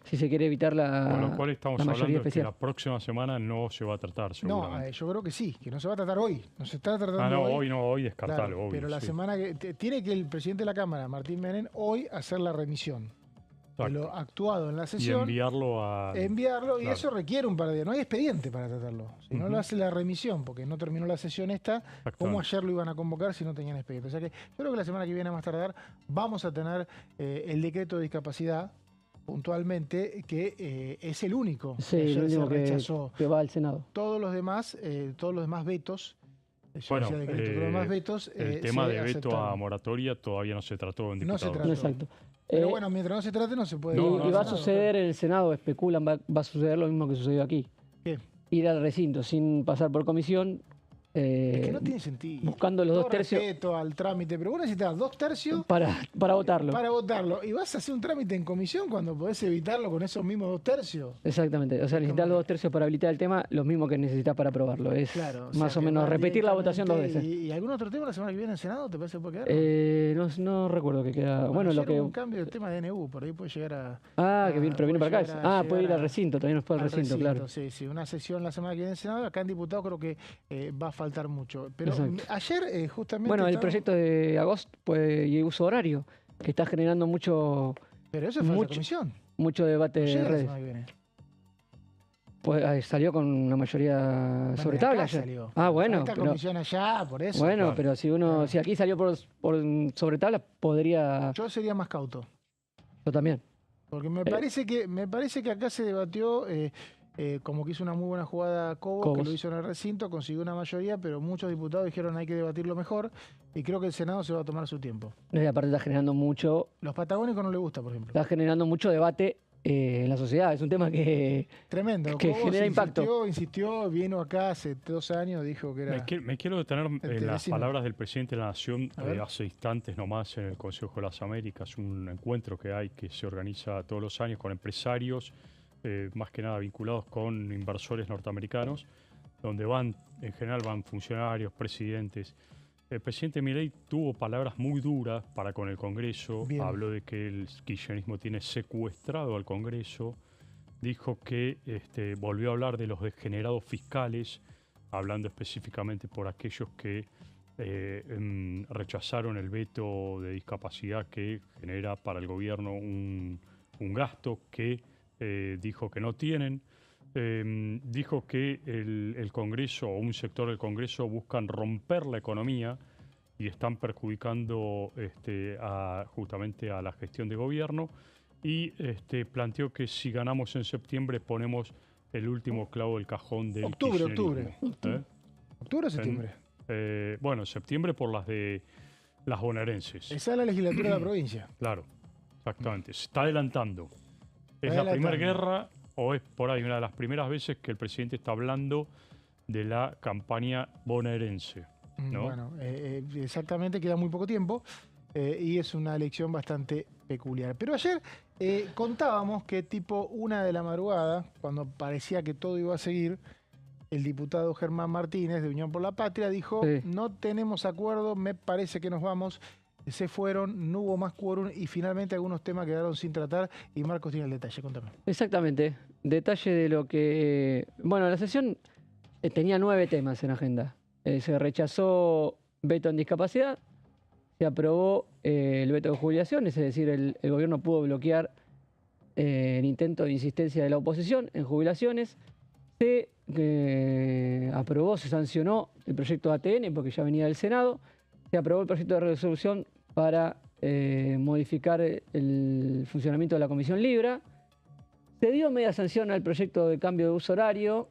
si se quiere evitar Con lo cual estamos la mayoría hablando de que especial. la próxima semana no se va a tratar, No, seguramente. yo creo que sí, que no se va a tratar hoy. No se está tratando No, hoy. hoy descartalo, Claro, obvio. pero la sí. semana que tiene que el presidente de la Cámara, Martín Menem, hoy hacer la remisión de Exacto. lo actuado en la Y sesión. enviarlo a... Enviarlo, y Claro. eso requiere un par de días. No hay expediente para tratarlo. Si no Ujú. lo hace la remisión, porque no terminó la sesión esta, Exactamente. ¿cómo ayer lo iban a convocar si no tenían expediente? O sea que yo creo que la semana que viene, a más tardar, vamos a tener el decreto de discapacidad, puntualmente, que es el único. Sí, Ayer lo único se que, rechazó. que va al Senado. Todos los demás vetos. Yo Bueno, decía decreto, pero los demás vetos. el tema se de veto a aceptaron. moratoria todavía no se trató en No se diputados. trató. Exacto. Pero Eh, bueno, mientras no se trate, no se puede. y, No, y va a Senado, suceder en el Senado, especulan, va a suceder lo mismo que sucedió aquí. ¿Qué? Ir al recinto sin pasar por comisión, Es que no tiene sentido. buscando los Todo 2 tercios respeto al trámite, pero vos necesitas 2 tercios para votarlo. para votarlo. Y vas a hacer un trámite en comisión cuando podés evitarlo con esos mismos 2 tercios. Exactamente. O sea, necesitas los 2 tercios para habilitar el tema, lo mismo que necesitas para aprobarlo. Es Claro. más o menos repetir la votación 2 veces. ¿Y algún otro tema la semana que viene en el Senado te parece que puede quedar? No recuerdo que queda. Bueno, lo ayer que. hubo un cambio del tema de DNU, por ahí puede llegar a. Que viene, pero viene puede para acá. llegar a Puede ir llegar al recinto, también nos puede al al recinto, claro. Sí, sí, una sesión la semana que viene en el Senado. Acá en diputado creo que va a faltar mucho. Pero Exacto. ayer, justamente. Bueno, el estaba- proyecto de agosto y uso horario, que está generando mucho Pero eso fue la mucho- comisión. debate Llega de la redes. semana que viene. Pues, salió con una mayoría sobre de acá tabla ayer. salió. Bueno, Falta pero, comisión allá, por eso. bueno, claro. pero si aquí salió por sobre tabla, podría. Yo sería más cauto. Yo también. Porque me parece que acá se debatió como que hizo una muy buena jugada Cobos, que Cobos. lo hizo en el recinto, consiguió una mayoría, pero muchos diputados dijeron hay que debatirlo mejor y creo que el Senado se va a tomar su tiempo. Y aparte está generando mucho Los patagónicos no les gusta, por ejemplo. debate en la sociedad. Es un tema que Tremendo. que Cobos genera impacto. insistió, vino acá hace 2 años, dijo que era... Me quiero detener en las decime. palabras del presidente de la Nación A ver. hace instantes nomás en el Consejo de las Américas, un encuentro que hay que se organiza todos los años con empresarios, más que nada vinculados con inversores norteamericanos, donde en general van funcionarios, presidentes. El presidente Milei tuvo palabras muy duras para con el Congreso, Bien. habló de que el kirchnerismo tiene secuestrado al Congreso, dijo que volvió a hablar de los degenerados fiscales, hablando específicamente por aquellos que rechazaron el veto de discapacidad que genera para el gobierno un gasto que dijo que no tienen. Dijo que el Congreso o un sector del Congreso buscan romper la economía y están perjudicando justamente a la gestión de gobierno. y planteó que si ganamos en septiembre ponemos el último clavo del cajón del Octubre. kirchnerismo. ¿Octubre o septiembre? Bueno, septiembre por las de las bonaerenses. Esa es la legislatura de la provincia. Claro, exactamente. Se está adelantando. Es Está la primera adelantando. guerra, o es por ahí una de las primeras veces que el presidente está hablando de la campaña bonaerense, ¿no? Bueno, exactamente, queda muy poco tiempo y es una elección bastante peculiar. Pero ayer contábamos que tipo 1 de la madrugada, cuando parecía que todo iba a seguir, el diputado Germán Martínez de Unión por la Patria dijo, Sí. no tenemos acuerdo, me parece que nos vamos. Se fueron, no hubo más quórum y finalmente algunos temas quedaron sin tratar y Marcos tiene el detalle, contame. Exactamente. Detalle de lo que... Bueno, la sesión tenía 9 temas en agenda. Se rechazó veto en discapacidad, se aprobó el veto de jubilaciones, es decir, el gobierno pudo bloquear el intento de insistencia de la oposición en jubilaciones. Se aprobó, se sancionó el proyecto de ATN porque ya venía del Senado. Se aprobó el proyecto de resolución para modificar el funcionamiento de la Comisión Libra. Se dio media sanción al proyecto de cambio de uso horario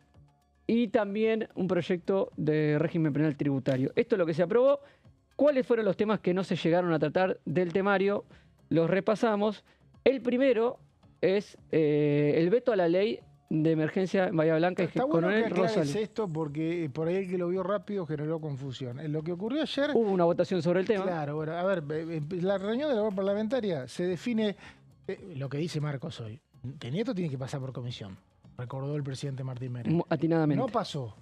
y también un proyecto de régimen penal tributario. Esto es lo que se aprobó. ¿Cuáles fueron los temas que no se llegaron a tratar del temario? Los repasamos. El primero es el veto a la ley de emergencia en Bahía Blanca y Está bueno que Coronel aclares Rosales. esto porque por ahí el que lo vio rápido generó confusión. Lo que ocurrió ayer... Hubo una votación sobre el tema. Claro, bueno, a ver, la reunión de la labor parlamentaria se define lo que dice Marcos hoy. Nieto tiene que pasar por comisión, recordó el presidente Martín Menem. Atinadamente. No pasó.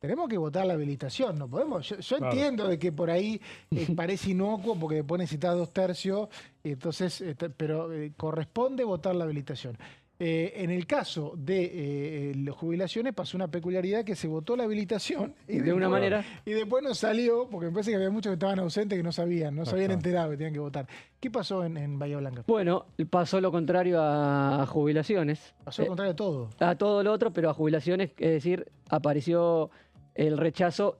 Tenemos que votar la habilitación, no podemos. Yo Claro. entiendo de que por ahí parece inocuo porque después necesitas 2/3, entonces, pero corresponde votar la habilitación. En el caso de las jubilaciones pasó una peculiaridad que se votó la habilitación y de una después- manera. y después no salió, porque me parece que había muchos que estaban ausentes que no sabían, no se habían Exacto. enterado que tenían que votar. ¿Qué pasó en Bahía Blanca? Bueno, pasó lo contrario a jubilaciones. Pasó al contrario de todo. A todo lo otro, pero a jubilaciones, es decir, apareció el rechazo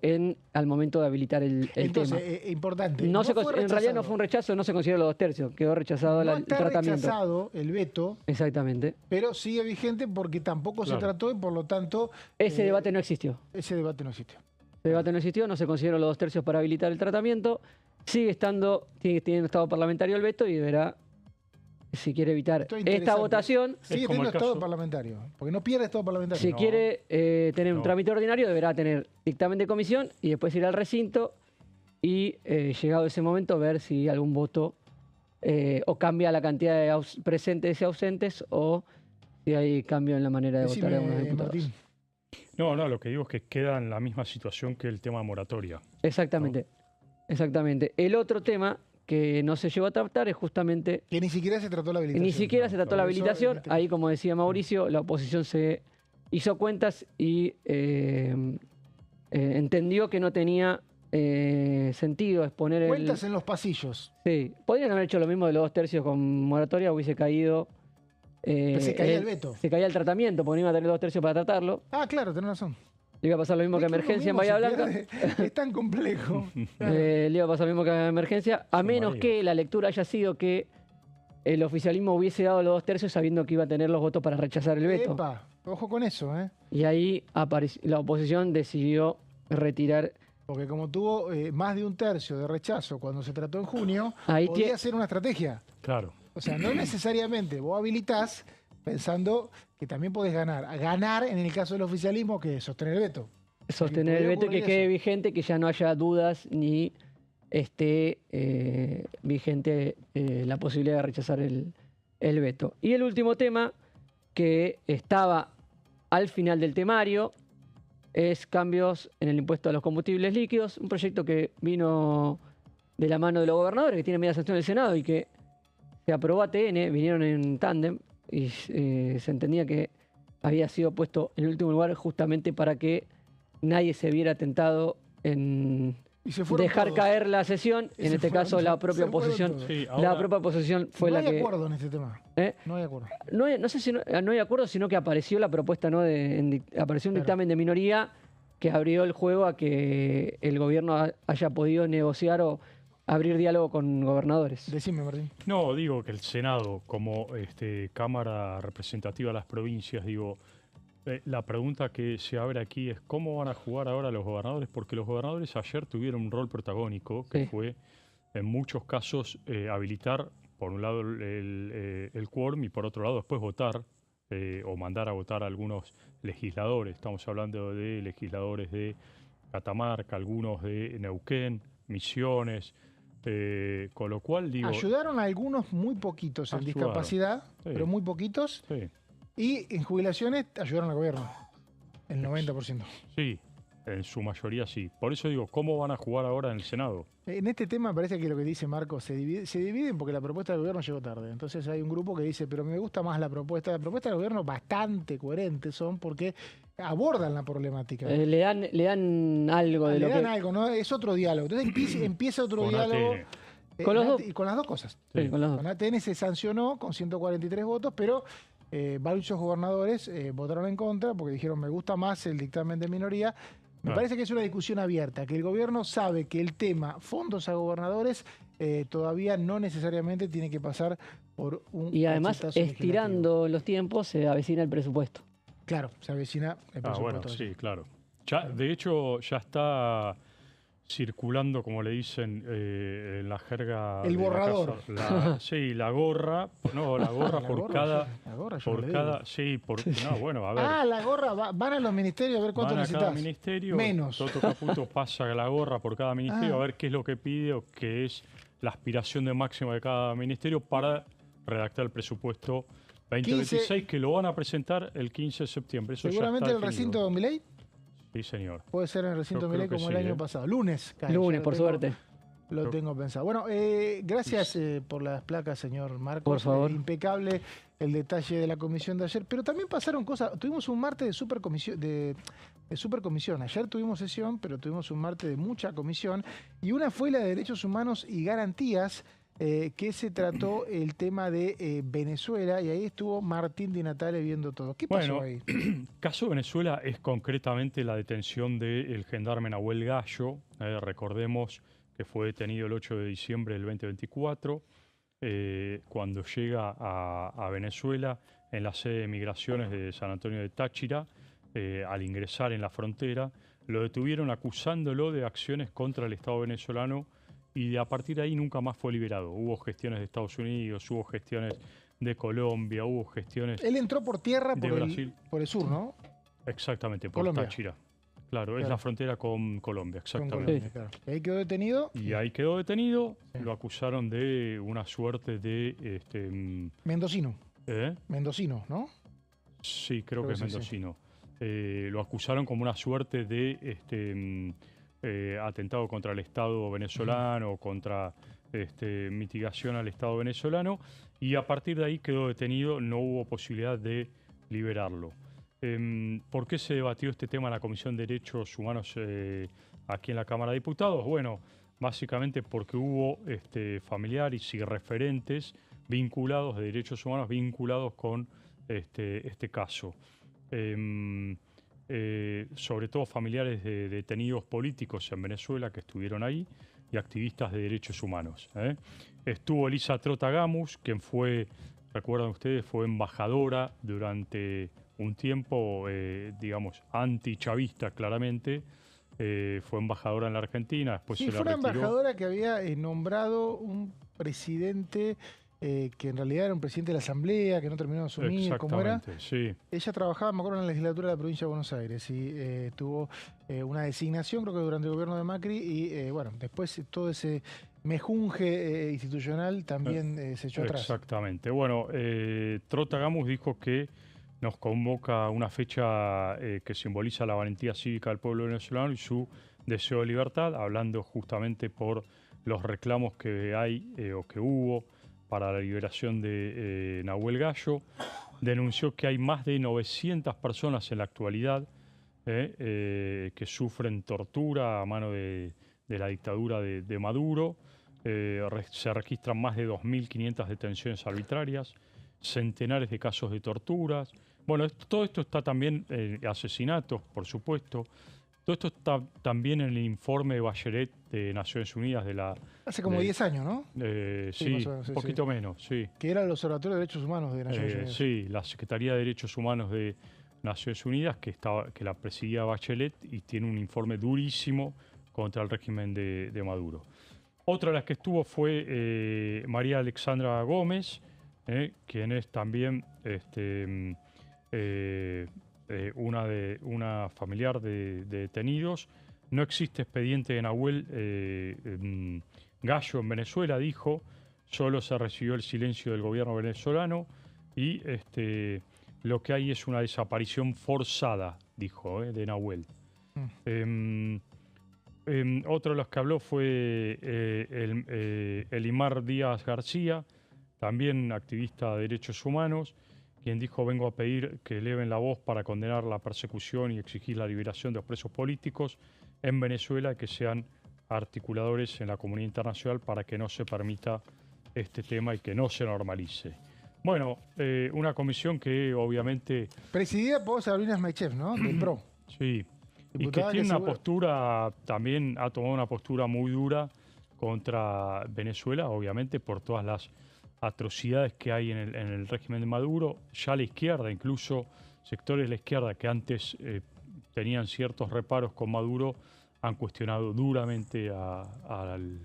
al momento de habilitar el Entonces, tema. importante. No se fue en realidad no fue un rechazo, no se consideró los 2/3, quedó rechazado No el está tratamiento. rechazado el veto, Exactamente. pero sigue vigente porque tampoco se Claro. trató y por lo tanto Ese debate no existió. ese debate no existe. Ese debate no existió, no se consideró los 2/3 para habilitar el tratamiento. Sigue teniendo estado parlamentario el veto y deberá, si quiere evitar Esto es esta interesante. votación, Sigue como teniendo el estado caso- parlamentario, porque no pierde estado parlamentario. si No. quiere tener un No. trámite ordinario, deberá tener dictamen de comisión y después ir al recinto y, llegado ese momento, ver si algún voto o cambia la cantidad de presentes y ausentes o si hay cambio en la manera de votar de algunos Decime, diputados. Martín. No, lo que digo es que queda en la misma situación que el tema moratoria. Exactamente, exactamente. El otro tema que no se llegó a tratar es justamente... Que ni siquiera se trató la habilitación. Ni siquiera se trató la Por eso, habilitación. este- Ahí, como decía Mauricio, la oposición se hizo cuentas y entendió que no tenía sentido exponer Cuentas en los pasillos. Sí, podrían haber hecho lo mismo de los 2/3 con moratoria, hubiese caído... Pero se caía el veto. Se caía el tratamiento, porque no iba a tener 2/3 para tratarlo. Ah, claro, tenés razón. Le iba a pasar lo mismo que Es uno emergencia en mismo Bahía se Blanca. pierde. Es tan complejo. Le iba a pasar lo mismo que emergencia, a menos María. que la lectura haya sido que el oficialismo hubiese dado los 2/3 sabiendo que iba a tener los votos para rechazar el veto. Epa, ojo con eso, ¿eh? Y ahí la oposición decidió retirar. Porque como tuvo más de 1/3 de rechazo cuando se trató en junio, Ahí podía ser una estrategia. Claro. O sea, no necesariamente vos habilitás pensando que también podés ganar. A ganar en el caso del oficialismo, que es sostener el veto. Sostener el podría veto y que ocurrir quede eso. vigente, que ya no haya dudas ni esté vigente la posibilidad de rechazar el veto. Y el último tema, que estaba al final del temario, es cambios en el impuesto a los combustibles líquidos, un proyecto que vino de la mano de los gobernadores, que tiene media sanción del Senado y que se aprobó ATN, vinieron en tándem y se entendía que había sido puesto en el último lugar justamente para que nadie se viera tentado en Y se fueron dejar todos. caer la sesión, Y en se este fueron caso la todos, propia se fueron oposición. todos. Sí, La ahora, propia oposición fue no la hay que... acuerdo en este tema. ¿eh? No hay acuerdo. No sé si no hay acuerdo, sino que apareció la propuesta, ¿no? Apareció un Claro. dictamen de minoría que abrió el juego a que el gobierno haya podido negociar o abrir diálogo con gobernadores. Decime, Martín. No, digo que el Senado, como Cámara Representativa de las provincias, digo, la pregunta que se abre aquí es cómo van a jugar ahora los gobernadores, porque los gobernadores ayer tuvieron un rol protagónico, que fue en muchos casos habilitar, por un lado, el quórum y por otro lado después votar o mandar a votar a algunos legisladores. Estamos hablando de legisladores de Catamarca, algunos de Neuquén, Misiones, con lo cual digo... Ayudaron a algunos muy poquitos en discapacidad, pero muy poquitos. Sí. Y en jubilaciones ayudaron al gobierno, el 90%. Sí, en su mayoría sí. Por eso digo, ¿cómo van a jugar ahora en el Senado? En este tema parece que lo que dice Marco, se dividen porque la propuesta del gobierno llegó tarde. Entonces hay un grupo que dice, pero me gusta más la propuesta. La propuesta del gobierno bastante coherente son porque abordan la problemática. Le dan algo de Le lo dan que... algo, ¿no? Es otro diálogo. Entonces empieza otro Con diálogo. ATN. Con los dos. Y con las dos cosas. Sí, con los dos. Con ATN se sancionó con 143 votos, pero varios gobernadores votaron en contra porque dijeron me gusta más el dictamen de minoría. Me parece que es una discusión abierta, que el gobierno sabe que el tema fondos a gobernadores todavía no necesariamente tiene que pasar por un... Y además, cachetazo estirando los tiempos, se avecina el presupuesto. legislativo. Claro, se avecina el presupuesto. Bueno, sí, claro. Ya, de hecho, ya está circulando, como le dicen en la jerga... El de la borrador. casa, sí, la gorra. No, la gorra La por gorra, cada... sí, la gorra yo por no le cada... digo. Sí, por... No, bueno, a ver. Ah, la gorra, van a los ministerios a ver cuánto Van a necesitas. cada ministerio, Menos. Toto Caputo pasa la gorra por cada ministerio a ver qué es lo que pide o qué es la aspiración de máxima de cada ministerio para redactar el presupuesto 2026, que lo van a presentar el 15 de septiembre. Eso Seguramente ya en está el recinto de Milei. Sí, señor. Puede ser en el recinto Yo Milei creo que como el sí, año pasado. Lunes. cae, Lunes, ya por suerte. Lo tengo pensado. Bueno, gracias por las placas, señor Marcos. Por favor. Impecable el detalle de la comisión de ayer. Pero también pasaron cosas. Tuvimos un martes de supercomisión. De supercomisión. Ayer tuvimos sesión, pero tuvimos un martes de mucha comisión. Y una fue la de Derechos Humanos y Garantías, que se trató el tema de Venezuela. Y ahí estuvo Martín Di Natale viendo todo. ¿Qué pasó ahí? Caso de Venezuela es concretamente la detención del gendarme Nahuel Gallo. Recordemos que fue detenido el 8 de diciembre del 2024, cuando llega a Venezuela en la sede de migraciones de San Antonio de Táchira. Al ingresar en la frontera, lo detuvieron acusándolo de acciones contra el Estado venezolano y a partir de ahí nunca más fue liberado. Hubo gestiones de Estados Unidos, hubo gestiones de Colombia, hubo gestiones Él entró por tierra de Brasil. por el sur, ¿no? Exactamente, por Colombia. Táchira. Claro, es Claro. la frontera con Colombia, Con exactamente. Colombia, claro. Y ahí quedó detenido. Y ahí quedó detenido, Sí. lo acusaron de una suerte de... Mendocino. ¿eh? Mendocino, ¿no? Sí, creo que que es sí, sí. mendocino. Lo acusaron como una suerte de atentado contra el Estado venezolano, contra mitigación al Estado venezolano, y a partir de ahí quedó detenido, no hubo posibilidad de liberarlo. ¿Por qué se debatió este tema en la Comisión de Derechos Humanos aquí en la Cámara de Diputados? Bueno, básicamente porque hubo familiares y referentes vinculados de derechos humanos vinculados con este caso. Sobre todo familiares de detenidos políticos en Venezuela que estuvieron ahí y activistas de derechos humanos. Estuvo Elisa Trota-Gamus, quien fue, recuerdan ustedes, fue embajadora durante un tiempo, digamos, antichavista claramente. Fue embajadora en la Argentina, después Sí, se fue la una retiró. embajadora que había nombrado un presidente que en realidad era un presidente de la Asamblea, que no terminó de asumir, ¿cómo era? Exactamente, sí. Ella trabajaba, me acuerdo, en la legislatura de la provincia de Buenos Aires y tuvo una designación, creo que durante el gobierno de Macri, y bueno, después todo ese mejunje institucional también se echó atrás. Exactamente. Bueno, Trota-Gamus dijo que nos convoca una fecha que simboliza la valentía cívica del pueblo venezolano y su deseo de libertad, hablando justamente por los reclamos que hay o que hubo para la liberación de Nahuel Gallo. Denunció que hay más de 900 personas en la actualidad que sufren tortura a mano de la dictadura de Maduro. Se registran más de 2.500 detenciones arbitrarias, centenares de casos de torturas. Bueno, todo esto está también, asesinatos, por supuesto, Todo esto está también en el informe de Bachelet de Naciones Unidas de la... Hace como 10 años, ¿no? Sí, más o menos, un poquito menos, sí. Que era el Observatorio de Derechos Humanos de Naciones Unidas. Sí, la Secretaría de Derechos Humanos de Naciones Unidas, que la presidía Bachelet y tiene un informe durísimo contra el régimen de Maduro. Otra de las que estuvo fue María Alexandra Gómez, quien es también una familiar de detenidos. No existe expediente de Nahuel Gallo en Venezuela, dijo. Solo se recibió el silencio del gobierno venezolano y lo que hay es una desaparición forzada, dijo, de Nahuel. Otro de los que habló fue Elimar Díaz García, también activista de derechos humanos, quien dijo: vengo a pedir que eleven la voz para condenar la persecución y exigir la liberación de los presos políticos en Venezuela, que sean articuladores en la comunidad internacional para que no se permita este tema y que no se normalice. Bueno, una comisión que obviamente... Presidida por Sabrina Smechev, ¿no? Del PRO. Sí, Diputada y que tiene una seguro... postura, también ha tomado una postura muy dura contra Venezuela, obviamente por todas las atrocidades que hay en el régimen de Maduro. Ya la izquierda, incluso sectores de la izquierda que antes tenían ciertos reparos con Maduro, han cuestionado duramente al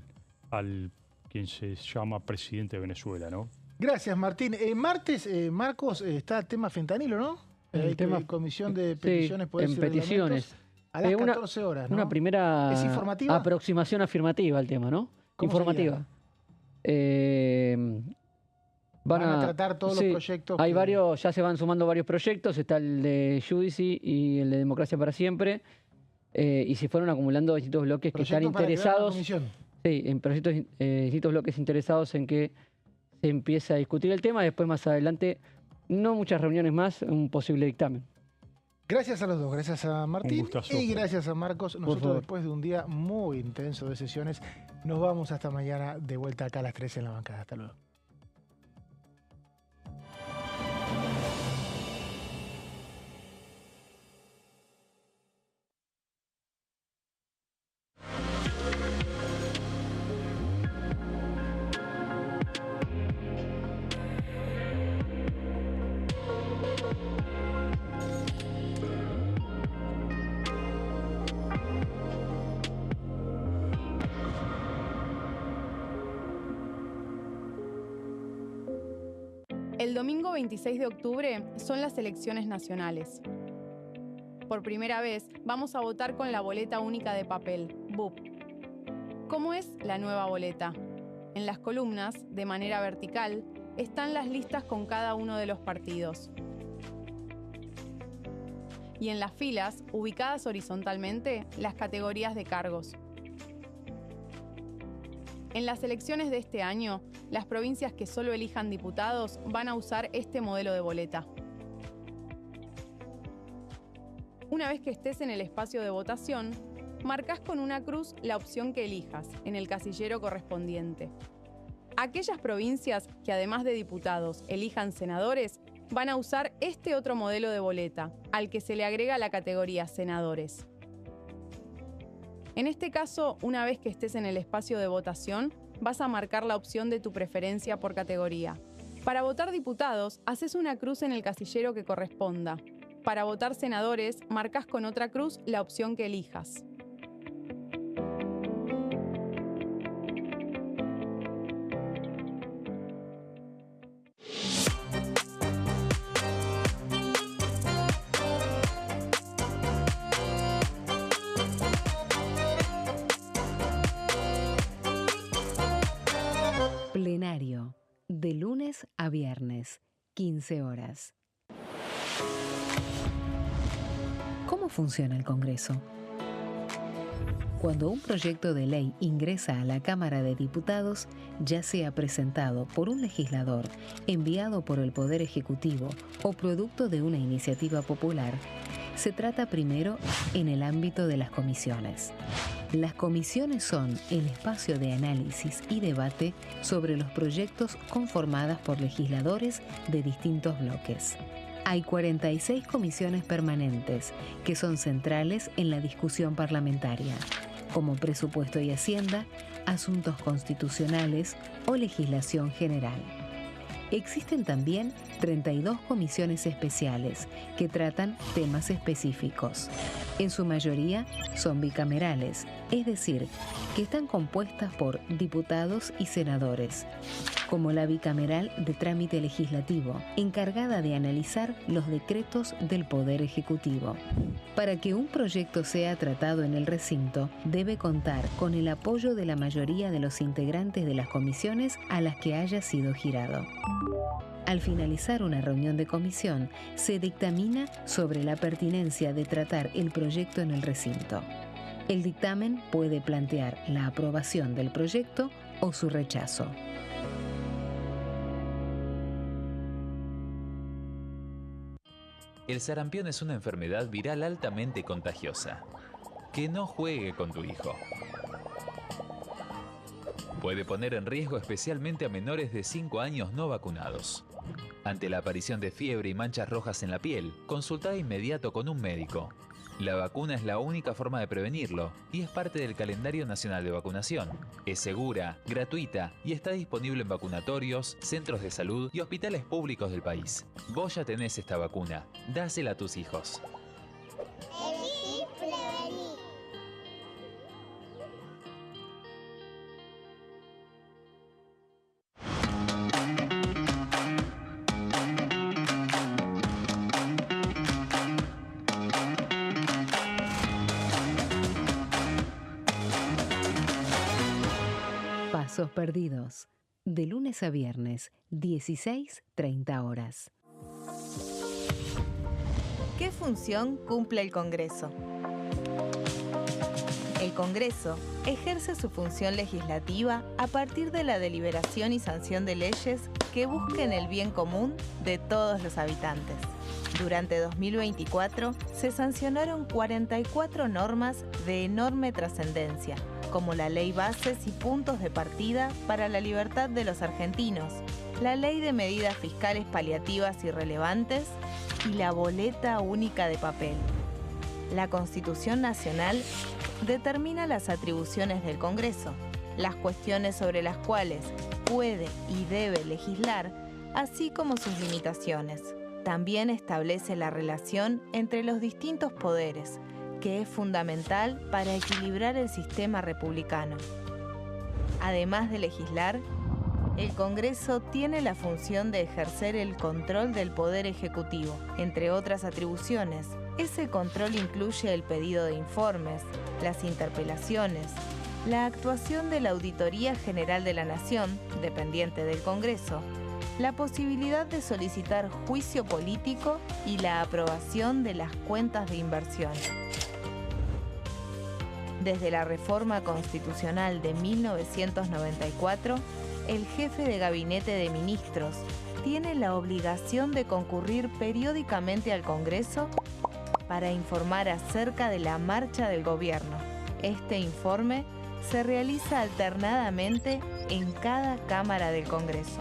quien se llama presidente de Venezuela, ¿no? Gracias, Martín. Martes, Marcos, está el tema fentanilo, ¿no? El tema, Comisión de Peticiones, Poderes en y peticiones. A las 14 horas, ¿no? Una primera ¿Es informativa? aproximación afirmativa al tema, ¿no? ¿Cómo Informativa. Van a tratar todos los proyectos. Hay varios, ya se van sumando varios proyectos. Está el de Judici y el de Democracia para Siempre. Y se fueron acumulando distintos bloques que están interesados. Sí, en proyectos, distintos bloques interesados en que se empiece a discutir el tema. Después, más adelante, no muchas reuniones más, un posible dictamen. Gracias a los dos, gracias a Martín y gracias a Marcos. Nosotros, después de un día muy intenso de sesiones, nos vamos hasta mañana de vuelta acá a las 3 en la bancada. Hasta luego. El domingo 26 de octubre son las elecciones nacionales. Por primera vez vamos a votar con la boleta única de papel, BUP. ¿Cómo es la nueva boleta? En las columnas, de manera vertical, están las listas con cada uno de los partidos. Y en las filas, ubicadas horizontalmente, las categorías de cargos. En las elecciones de este año, las provincias que solo elijan diputados van a usar este modelo de boleta. Una vez que estés en el espacio de votación, marcas con una cruz la opción que elijas en el casillero correspondiente. Aquellas provincias que además de diputados elijan senadores van a usar este otro modelo de boleta, al que se le agrega la categoría senadores. En este caso, una vez que estés en el espacio de votación, vas a marcar la opción de tu preferencia por categoría. Para votar diputados, haces una cruz en el casillero que corresponda. Para votar senadores, marcas con otra cruz la opción que elijas. Plenario, de lunes a viernes, 15 horas. ¿Cómo funciona el Congreso? Cuando un proyecto de ley ingresa a la Cámara de Diputados, ya sea presentado por un legislador, enviado por el Poder Ejecutivo o producto de una iniciativa popular, se trata primero en el ámbito de las comisiones. Las comisiones son el espacio de análisis y debate sobre los proyectos conformadas por legisladores de distintos bloques. Hay 46 comisiones permanentes que son centrales en la discusión parlamentaria, como Presupuesto y Hacienda, Asuntos Constitucionales o Legislación General. Existen también 32 comisiones especiales que tratan temas específicos. En su mayoría son bicamerales, es decir, que están compuestas por diputados y senadores, como la bicameral de trámite legislativo, encargada de analizar los decretos del Poder Ejecutivo. Para que un proyecto sea tratado en el recinto, debe contar con el apoyo de la mayoría de los integrantes de las comisiones a las que haya sido girado. Al finalizar una reunión de comisión, se dictamina sobre la pertinencia de tratar el proyecto en el recinto. El dictamen puede plantear la aprobación del proyecto o su rechazo. El sarampión es una enfermedad viral altamente contagiosa. Que no juegue con tu hijo. Puede poner en riesgo especialmente a menores de 5 años no vacunados. Ante la aparición de fiebre y manchas rojas en la piel, consulta de inmediato con un médico. La vacuna es la única forma de prevenirlo y es parte del calendario nacional de vacunación. Es segura, gratuita y está disponible en vacunatorios, centros de salud y hospitales públicos del país. Vos ya tenés esta vacuna. Dásela a tus hijos. Pasos perdidos. De lunes a viernes, 16:30 horas. ¿Qué función cumple el Congreso? El Congreso ejerce su función legislativa a partir de la deliberación y sanción de leyes que busquen el bien común de todos los habitantes. Durante 2024 se sancionaron 44 normas de enorme trascendencia, como la Ley Bases y Puntos de Partida para la Libertad de los Argentinos, la Ley de Medidas Fiscales Paliativas y Relevantes y la Boleta Única de Papel. La Constitución Nacional determina las atribuciones del Congreso, las cuestiones sobre las cuales puede y debe legislar, así como sus limitaciones. También establece la relación entre los distintos poderes, que es fundamental para equilibrar el sistema republicano. Además de legislar, el Congreso tiene la función de ejercer el control del Poder Ejecutivo. Entre otras atribuciones, ese control incluye el pedido de informes, las interpelaciones, la actuación de la Auditoría General de la Nación, dependiente del Congreso, la posibilidad de solicitar juicio político y la aprobación de las cuentas de inversión. Desde la reforma constitucional de 1994, el jefe de gabinete de ministros tiene la obligación de concurrir periódicamente al Congreso para informar acerca de la marcha del gobierno. Este informe se realiza alternadamente en cada Cámara del Congreso.